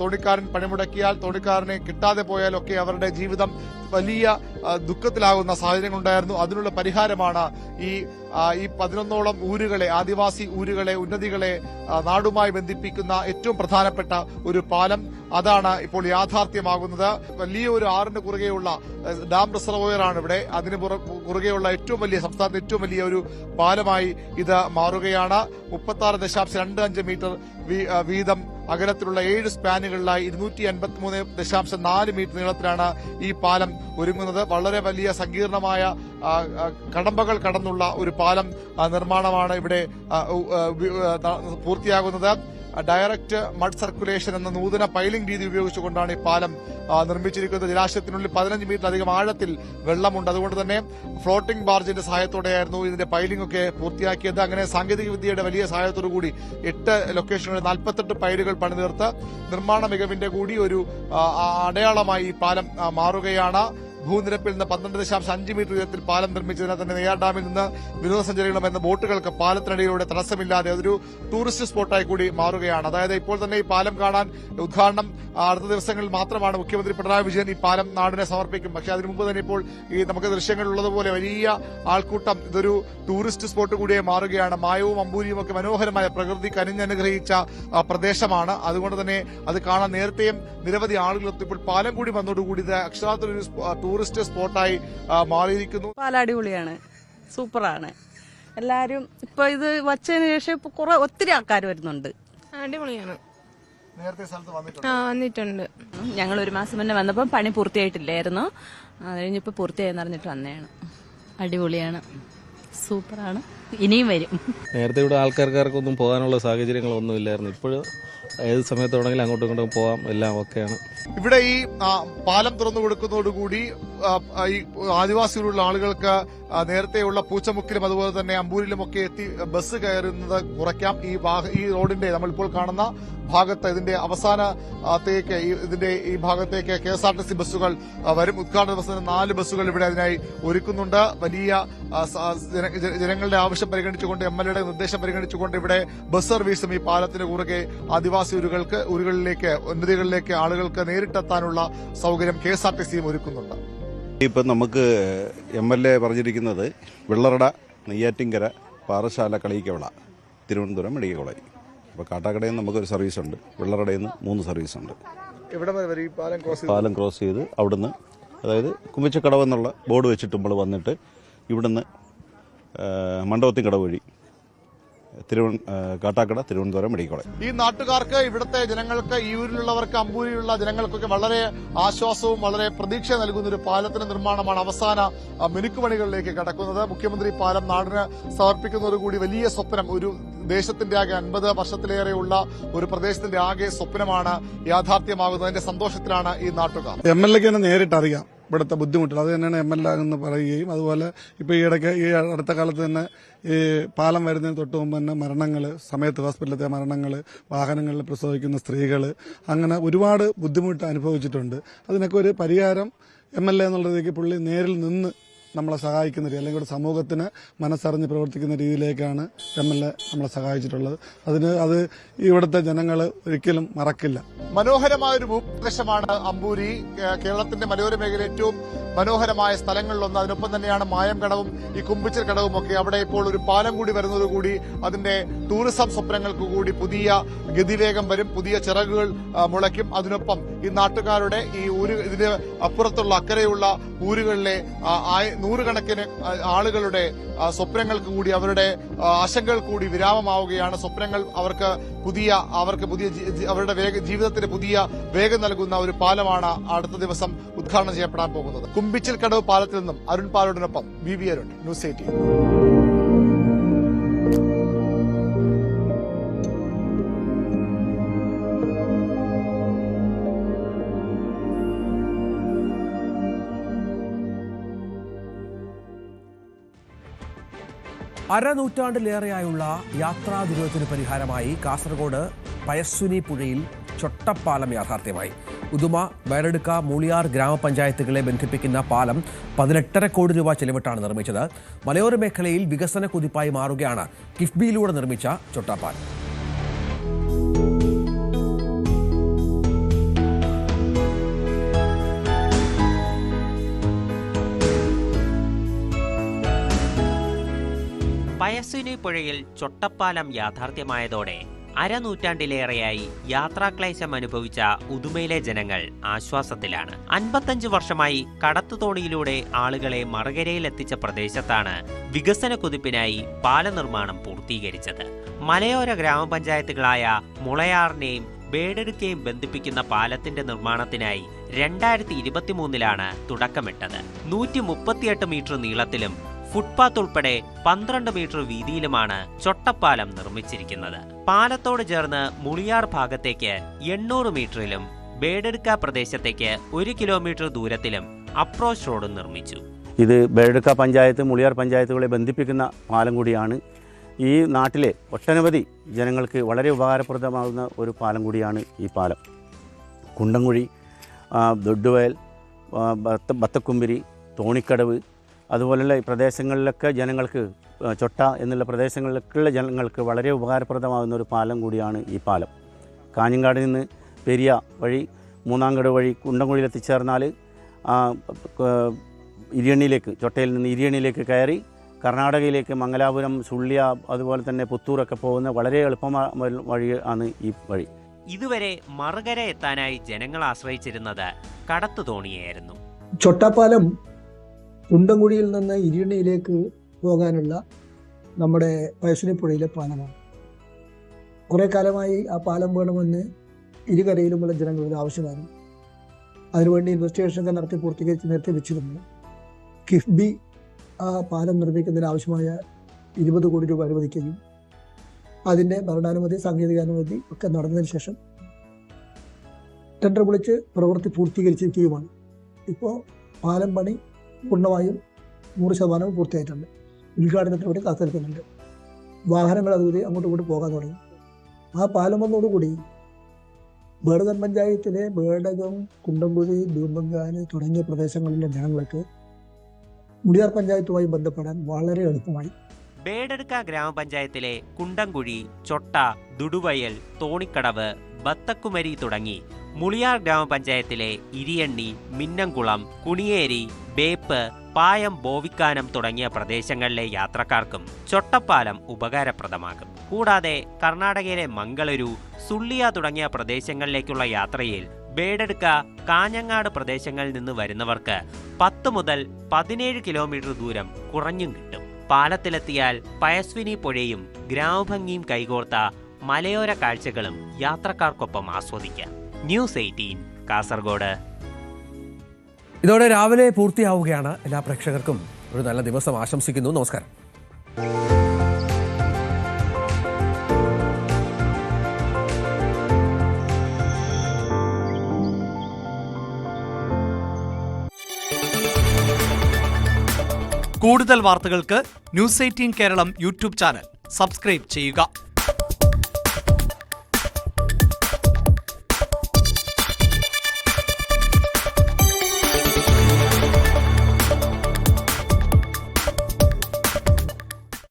തോണിക്കാരൻ പണിമുടക്കിയാൽ, തോണിക്കാരനെ കിട്ടാതെ പോയാലൊക്കെ അവരുടെ ജീവിതം വലിയ ദുഃഖത്തിലാകുന്ന സാഹചര്യങ്ങളുണ്ടായിരുന്നു. അതിനുള്ള പരിഹാരമാണ് ഈ 11ഓളം ഊരുകളെ, ആദിവാസി ഊരുകളെ, ഉന്നതികളെ നാടുമായി ബന്ധിപ്പിക്കുന്ന ഏറ്റവും പ്രധാനപ്പെട്ട ഒരു പാലം. അതാണ് ഇപ്പോൾ യാഥാർത്ഥ്യമാകുന്നത്. വലിയ ഒരു ആറിന് കുറുകെയുള്ള ഡാം റിസർവോയർ ആണ് ഇവിടെ. അതിന് കുറുകെയുള്ള ഏറ്റവും വലിയ, സംസ്ഥാനത്തെ ഏറ്റവും വലിയ ഒരു പാലമായി ഇത് മാറുകയാണ്. 36.25 മീറ്റർ വീതം അകലത്തിലുള്ള 7 സ്പാനുകളിലായി 253.4 മീറ്റർ നീളത്തിലാണ് ഈ പാലം ഒരുങ്ങുന്നത്. വളരെ വലിയ സങ്കീർണമായ കടമ്പകൾ കടന്നുള്ള ഒരു പാലം നിർമ്മാണമാണ് ഇവിടെ പൂർത്തിയാകുന്നത്. ഡയറക്റ്റ് മഡ് സർക്കുലേഷൻ എന്ന നൂതന പൈലിംഗ് രീതി ഉപയോഗിച്ചുകൊണ്ടാണ് ഈ പാലം നിർമ്മിച്ചിരിക്കുന്നത്. ജലാശയത്തിനുള്ളിൽ 15 മീറ്റർ അധികം ആഴത്തിൽ വെള്ളമുണ്ട്. അതുകൊണ്ട് തന്നെ ഫ്ലോട്ടിംഗ് ബാർജിന്റെ സഹായത്തോടെയായിരുന്നു ഇതിന്റെ പൈലിംഗ് ഒക്കെ പൂർത്തിയാക്കിയത്. അങ്ങനെ സാങ്കേതിക വിദ്യയുടെ വലിയ സഹായത്തോടുകൂടി 8 ലൊക്കേഷനുകളിൽ 48 പൈലുകൾ പണിതീർത്ത് നിർമ്മാണ മികവിന്റെ കൂടി ഒരു അടയാളമായി ഈ പാലം മാറുകയാണ്. ഭൂനിരപ്പിൽ നിന്ന് 12.5 മീറ്റർ ഉയരത്തിൽ പാലം നിർമ്മിച്ചതിനാൽ തന്നെ നെയ്യാർ ഡാമിൽ നിന്ന് വിനോദസഞ്ചാരികളും എന്ന ബോട്ടുകൾക്ക് പാലത്തിനടിയിലൂടെ തടസ്സമില്ലാതെ അതൊരു ടൂറിസ്റ്റ് സ്പോട്ടായി കൂടി മാറുകയാണ്. അതായത് ഇപ്പോൾ തന്നെ ഈ പാലം കാണാൻ ഉദ്ഘാടനം അടുത്ത ദിവസങ്ങളിൽ മാത്രമാണ്. മുഖ്യമന്ത്രി പിണറായി വിജയൻ ഈ പാലം നാടിനെ സമർപ്പിക്കും. പക്ഷേ അതിനു മുമ്പ് തന്നെ ഇപ്പോൾ ഈ നമുക്ക് ദൃശ്യങ്ങളിലുള്ളതുപോലെ വലിയ ആൾക്കൂട്ടം, ഇതൊരു ടൂറിസ്റ്റ് സ്പോട്ട് കൂടിയായി മാറുകയാണ്. മായവും അമ്പൂരിയും ഒക്കെ മനോഹരമായ പ്രകൃതി കനിഞ്ഞനുഗ്രഹിച്ച പ്രദേശമാണ്. അതുകൊണ്ട് തന്നെ അത് കാണാൻ നേരത്തെയും നിരവധി ആളുകൾ എത്തിയപ്പോൾ പാലം കൂടി വന്നതോടുകൂടി ഇത് അക്ഷരാർത്ഥത്തിൽ ടൂറിസ്റ്റ് സ്പോട്ടായി മാറിയിരിക്കുന്നു. പാലം അടിപൊളിയാണ്, സൂപ്പറാണ്. എല്ലാവരും ഇപ്പൊ ഇത് വച്ചതിന് ശേഷം ഇപ്പൊ ഒത്തിരി ആൾക്കാർ വരുന്നുണ്ട്. അടിപൊളിയാണ്. നേരത്തെ സ്ഥലത്ത് വന്നിട്ടുണ്ട്. ഞങ്ങൾ 1 മാസം മുന്നേ വന്നപ്പോൾ പണി പൂർത്തിയായിട്ടില്ലായിരുന്നു. അത് കഴിഞ്ഞിപ്പോൾ പൂർത്തിയായെന്ന് അറിഞ്ഞിട്ട് വന്നതാണ്. അടിപൊളിയാണ്, സൂപ്പറാണ്. ഇനിയും വരും. നേരത്തെ ഇവിടെ ആൾക്കാർക്കൊന്നും പോകാനുള്ള സാഹചര്യങ്ങളൊന്നും ഇല്ലായിരുന്നു. ഇപ്പോഴും ഏത് സമയത്ത് വേണമെങ്കിലും അങ്ങോട്ടും ഇങ്ങോട്ടും പോകാം, എല്ലാം ഓക്കെയാണ്. ഇവിടെ ഈ പാലം തുറന്നു കൊടുക്കുന്നതോടുകൂടി ഈ ആദിവാസികളുള്ള ആളുകൾക്ക് നേരത്തെയുള്ള പൂച്ചമുക്കിലും അതുപോലെ തന്നെ അമ്പൂരിലുമൊക്കെ എത്തി ബസ് കയറുന്നത് കുറയ്ക്കാം. ഈ റോഡിന്റെ നമ്മളിപ്പോൾ കാണുന്ന ഭാഗത്ത്, ഇതിന്റെ അവസാനത്തേക്ക്, ഇതിന്റെ ഈ ഭാഗത്തേക്ക് KSRTC ബസ്സുകൾ വരും. ഉദ്ഘാടന ദിവസം 4 ബസ്സുകൾ ഇവിടെ അതിനായി ഒരുക്കുന്നുണ്ട്. വലിയ ജനങ്ങളുടെ ആവശ്യം പരിഗണിച്ചുകൊണ്ട്, MLAയുടെ നിർദ്ദേശം പരിഗണിച്ചുകൊണ്ട് ഇവിടെ ബസ് സർവീസും ഈ പാലത്തിന് കുറുകെ ആദിവാസി ഊരുകളിലേക്ക്, ഉന്നതികളിലേക്ക് ആളുകൾക്ക് നേരിട്ടെത്താനുള്ള സൗകര്യം KSRTCയും ഒരുക്കുന്നുണ്ട്. ഇപ്പം നമുക്ക് MLA പറഞ്ഞിരിക്കുന്നത് വെള്ളറട, നെയ്യാറ്റിൻകര, പാറശാല, കളിയിക്കവള, തിരുവനന്തപുരം മെഡിക്കൽ കോളേജ്. അപ്പോൾ കാട്ടാക്കടയിൽ നിന്ന് നമുക്കൊരു സർവീസുണ്ട്, വെള്ളറടയിൽ നിന്ന് 3 സർവീസുണ്ട്. പാലം ക്രോസ് ചെയ്ത് അവിടുന്ന്, അതായത് കുമ്മിച്ചക്കടവ് എന്നുള്ള ബോർഡ് വെച്ചിട്ട് നമ്മൾ വന്നിട്ട് ഇവിടുന്ന് മണ്ഡപത്തിൻകടവ് വഴി കാട്ടാക്കട, തിരുവനന്തപുരം മെഡിക്കൽ കോളേജ്. ഈ നാട്ടുകാർക്ക്, ഇവിടുത്തെ ജനങ്ങൾക്ക്, ഈ ഊരിലുള്ളവർക്ക്, അമ്പൂരിലുള്ള ജനങ്ങൾക്കൊക്കെ വളരെ ആശ്വാസവും വളരെ പ്രതീക്ഷ നൽകുന്ന ഒരു പാലത്തിന്റെ നിർമ്മാണമാണ് അവസാന മിനുക്കുപണികളിലേക്ക് കടക്കുന്നത്. മുഖ്യമന്ത്രി പാലം നാടിന് സമർപ്പിക്കുന്നതോടുകൂടി വലിയ സ്വപ്നം, ഒരു ദേശത്തിന്റെ ആകെ 50 വർഷത്തിലേറെയുള്ള ഒരു പ്രദേശത്തിന്റെ ആകെ സ്വപ്നമാണ് യാഥാർത്ഥ്യമാകുന്നതിന്റെ സന്തോഷത്തിലാണ് ഈ നാട്ടുകാർ. MLAക്ക് തന്നെ നേരിട്ടറിയാം ഇവിടുത്തെ ബുദ്ധിമുട്ടുകൾ. അത് തന്നെയാണ് MLA എന്ന് പറയുകയും, അതുപോലെ ഇപ്പോൾ ഈ അടുത്ത കാലത്ത് തന്നെ ഈ പാലം വരുന്നതിന് തൊട്ട് മുമ്പ് തന്നെ മരണങ്ങൾ, സമയത്ത് ഹോസ്പിറ്റലിലത്തെ മരണങ്ങൾ, വാഹനങ്ങളിൽ പ്രസവിക്കുന്ന സ്ത്രീകൾ, അങ്ങനെ ഒരുപാട് ബുദ്ധിമുട്ട് അനുഭവിച്ചിട്ടുണ്ട്. അതിനൊക്കെ ഒരു പരിഹാരം MLA എന്നുള്ളതിലേക്ക് പുള്ളി നേരിൽ നിന്ന് നമ്മളെ സഹായിക്കുന്ന രീതി, അല്ലെങ്കിൽ സമൂഹത്തിന് മനസ്സറിഞ്ഞ് പ്രവർത്തിക്കുന്ന രീതിയിലേക്കാണ് MLA നമ്മളെ സഹായിച്ചിട്ടുള്ളത്. അത് ഇവിടുത്തെ ജനങ്ങൾ ഒരിക്കലും മറക്കില്ല. മനോഹരമായ ഒരു ഭൂപ്രദേശമാണ് അമ്പൂരി. കേരളത്തിന്റെ മലയോര മേഖല ഏറ്റവും മനോഹരമായ സ്ഥലങ്ങളിലൊന്ന്. അതിനൊപ്പം തന്നെയാണ് മായംകടവും ഈ കുമ്പിച്ചൽ കടവും ഒക്കെ. അവിടെ ഇപ്പോൾ ഒരു പാലം കൂടി വരുന്നതോടുകൂടി അതിന്റെ ടൂറിസം സ്വപ്നങ്ങൾക്ക് കൂടി പുതിയ ഗതിവേഗം വരും, പുതിയ ചിറകുകൾ മുളയ്ക്കും. അതിനൊപ്പം ഈ നാട്ടുകാരുടെ, ഈ ഇതിന് അപ്പുറത്തുള്ള അക്കരെയുള്ള ഊരുകളിലെ നൂറുകണക്കിന് ആളുകളുടെ സ്വപ്നങ്ങൾക്ക് കൂടി, അവരുടെ ആശങ്കകൾ കൂടി വിരാമമാവുകയാണ്. സ്വപ്നങ്ങൾ അവർക്ക് പുതിയ അവരുടെ ജീവിതത്തിന് പുതിയ വേഗം നൽകുന്ന ഒരു പാലമാണ് അടുത്ത ദിവസം ഉദ്ഘാടനം ചെയ്യപ്പെടാൻ പോകുന്നത്. കുമ്പിച്ചിൽ കടവ് പാലത്തിൽ നിന്നും അരുൺ പാലോടിനൊപ്പം VV അരുൺ, ന്യൂസ് 18. അരനൂറ്റാണ്ടിലേറെയായുള്ള യാത്രാ ദുരിതത്തിന് പരിഹാരമായി കാസർഗോഡ് പയസ്വിനി പുഴയിൽ ചൊട്ടപ്പാലം യാഥാർത്ഥ്യമായി. ഉദുമ, ബേഡെടുക്ക, മൂളിയാർ ഗ്രാമപഞ്ചായത്തുകളെ ബന്ധിപ്പിക്കുന്ന പാലം 18.5 കോടി രൂപ ചെലവിട്ടാണ് നിർമ്മിച്ചത്. മലയോര മേഖലയിൽ വികസന കുതിപ്പായി മാറുകയാണ് കിഫ്ബിയിലൂടെ നിർമ്മിച്ച ചൊട്ടപ്പാലം. പയസ്വിനി പുഴയിൽ ചൊട്ടപ്പാലം യാഥാർത്ഥ്യമായതോടെ അരനൂറ്റാണ്ടിലേറെയായി യാത്രാക്ലേശം അനുഭവിച്ച ഉദുമയിലെ ജനങ്ങൾ ആശ്വാസത്തിലാണ്. 55 വർഷമായി കടത്തുതോണിയിലൂടെ ആളുകളെ മറുകരയിലെത്തിച്ച പ്രദേശത്താണ് വികസന കുതിപ്പിനായി പാലനിർമ്മാണം പൂർത്തീകരിച്ചത്. മലയോര ഗ്രാമപഞ്ചായത്തുകളായ മുളയാറിനെയും ബേഡെടുക്കയും ബന്ധിപ്പിക്കുന്ന പാലത്തിന്റെ നിർമ്മാണത്തിനായി 2023 തുടക്കമിട്ടത്. 138 മീറ്റർ നീളത്തിലും ഫുട്പാത്ത് ഉൾപ്പെടെ 12 മീറ്റർ വീതിയിലുമാണ് ചൊട്ടപ്പാലം നിർമ്മിച്ചിരിക്കുന്നത്. പാലത്തോട് ചേർന്ന് മുളിയാർ ഭാഗത്തേക്ക് 800 മീറ്ററിലും ബേഡെടുക്ക പ്രദേശത്തേക്ക് 1 കിലോമീറ്റർ ദൂരത്തിലും അപ്രോച്ച് റോഡ് നിർമ്മിച്ചു. ഇത് ബേഡെടുക്ക പഞ്ചായത്ത്, മുളിയാർ പഞ്ചായത്തുകളെ ബന്ധിപ്പിക്കുന്ന പാലം കൂടിയാണ്. ഈ നാട്ടിലെ ഒട്ടനവധി ജനങ്ങൾക്ക് വളരെ ഉപകാരപ്രദമാകുന്ന ഒരു പാലം കൂടിയാണ് ഈ പാലം. കുണ്ടംകുഴി, ദൊഡ്ഡുവയൽ, ബത്തക്കുമ്പിരി, തോണിക്കടവ് അതുപോലുള്ള പ്രദേശങ്ങളിലൊക്കെ ജനങ്ങൾക്ക്, ചൊട്ട എന്നുള്ള പ്രദേശങ്ങളിലൊക്കെയുള്ള ജനങ്ങൾക്ക് വളരെ ഉപകാരപ്രദമാകുന്ന ഒരു പാലം കൂടിയാണ് ഈ പാലം. കാഞ്ഞങ്ങാട് നിന്ന് പെരിയ വഴി മൂന്നാംകട വഴി കുണ്ടംകുഴിയിൽ എത്തിച്ചേർന്നാൽ ഇരിയണ്ണിയിലേക്ക്, ചൊട്ടയിൽ നിന്ന് ഇരിയണ്ണിയിലേക്ക് കയറി കർണാടകയിലേക്ക് മംഗലാപുരം, സുള്ളിയ അതുപോലെ തന്നെ പുത്തൂരൊക്കെ പോകുന്ന വളരെ എളുപ്പമായ വഴി ആണ് ഈ വഴി. ഇതുവരെ മറുകര എത്താനായി ജനങ്ങൾ ആശ്രയിച്ചിരുന്നത് കടത്തുതോണിയായിരുന്നു. ചൊട്ടപ്പാലം കുണ്ടംകുഴിയിൽ നിന്ന് ഇരിയണ്ണിയിലേക്ക് പോകാനുള്ള നമ്മുടെ പയസ്വിനി പുഴയിലെ പാലമാണ്. കുറേ കാലമായി ആ പാലം വേണമെന്ന് ഇരുകരയിലുമുള്ള ജനങ്ങളുടെ ആവശ്യമായിരുന്നു. അതിനുവേണ്ടി ഇൻവെസ്റ്റിഗേഷനൊക്കെ നടത്തി പൂർത്തീകരിച്ച് നേരത്തെ വെച്ചിരുന്നു. കിഫ്ബി ആ പാലം നിർമ്മിക്കുന്നതിന് ആവശ്യമായ 20 കോടി രൂപ അനുവദിക്കുകയും അതിൻ്റെ ഭരണാനുമതി, സാങ്കേതികാനുമതി ഒക്കെ നടന്നതിന് ശേഷം ടെൻഡർ വിളിച്ച് പ്രവൃത്തി പൂർത്തീകരിച്ചിരിക്കുകയുമാണ്. ഇപ്പോൾ പാലം പണി പൂർണ്ണമായും 100% പൂർത്തിയായിട്ടുണ്ട്. ഉദ്ഘാടനത്തിലൂടെ കാത്തിരിക്കുന്നുണ്ട്. വാഹനങ്ങൾ അതുവഴി അങ്ങോട്ടും ഇങ്ങോട്ടും പോകാൻ തുടങ്ങി. ആ പാലം വന്നതോടുകൂടി ബേഡകം പഞ്ചായത്തിലെ ബേഡകം, കുണ്ടംകുഴി, ദൂർബങ്കാല് തുടങ്ങിയ പ്രദേശങ്ങളിലെ ജനങ്ങൾക്ക് മുളിയാർ പഞ്ചായത്തുമായി ബന്ധപ്പെടാൻ വളരെ എളുപ്പമായി. ബേഡെടുക്ക ഗ്രാമപഞ്ചായത്തിലെ കുണ്ടംകുഴി, ചൊട്ട, ദുടുവയൽ, തോണിക്കടവ്, ബത്തക്കുമരി തുടങ്ങി മുളിയാർ ഗ്രാമപഞ്ചായത്തിലെ ഇരിയണ്ണി, മിന്നംകുളം, കുണിയേരി, ബേപ്പ്, പായം, ബോവിക്കാനം തുടങ്ങിയ പ്രദേശങ്ങളിലെ യാത്രക്കാർക്കും ചൊട്ടപ്പാലം ഉപകാരപ്രദമാകും. കൂടാതെ കർണാടകയിലെ മംഗളൂരു, സുള്ളിയ തുടങ്ങിയ പ്രദേശങ്ങളിലേക്കുള്ള യാത്രയിൽ ബേഡെടുക്ക, കാഞ്ഞങ്ങാട് പ്രദേശങ്ങളിൽ നിന്ന് വരുന്നവർക്ക് 10 മുതൽ 17 കിലോമീറ്റർ ദൂരം കുറഞ്ഞും കിട്ടും. പാലത്തിലെത്തിയാൽ പയസ്വിനി പുഴയും ഗ്രാമഭംഗിയും കൈകോർത്ത മലയോര കാഴ്ചകളും യാത്രക്കാർക്കൊപ്പം ആസ്വദിക്കാം. ന്യൂസ് 18 കാസർഗോഡ്. ഇതോടെ രാവിലെ പൂർത്തിയാവുകയാണ്. എല്ലാ പ്രേക്ഷകർക്കും ഒരു നല്ല ദിവസം ആശംസിക്കുന്നു. നമസ്കാരം. കൂടുതൽ വാർത്തകൾക്ക് news 18 Keralam YouTube channel subscribe ചെയ്യുക.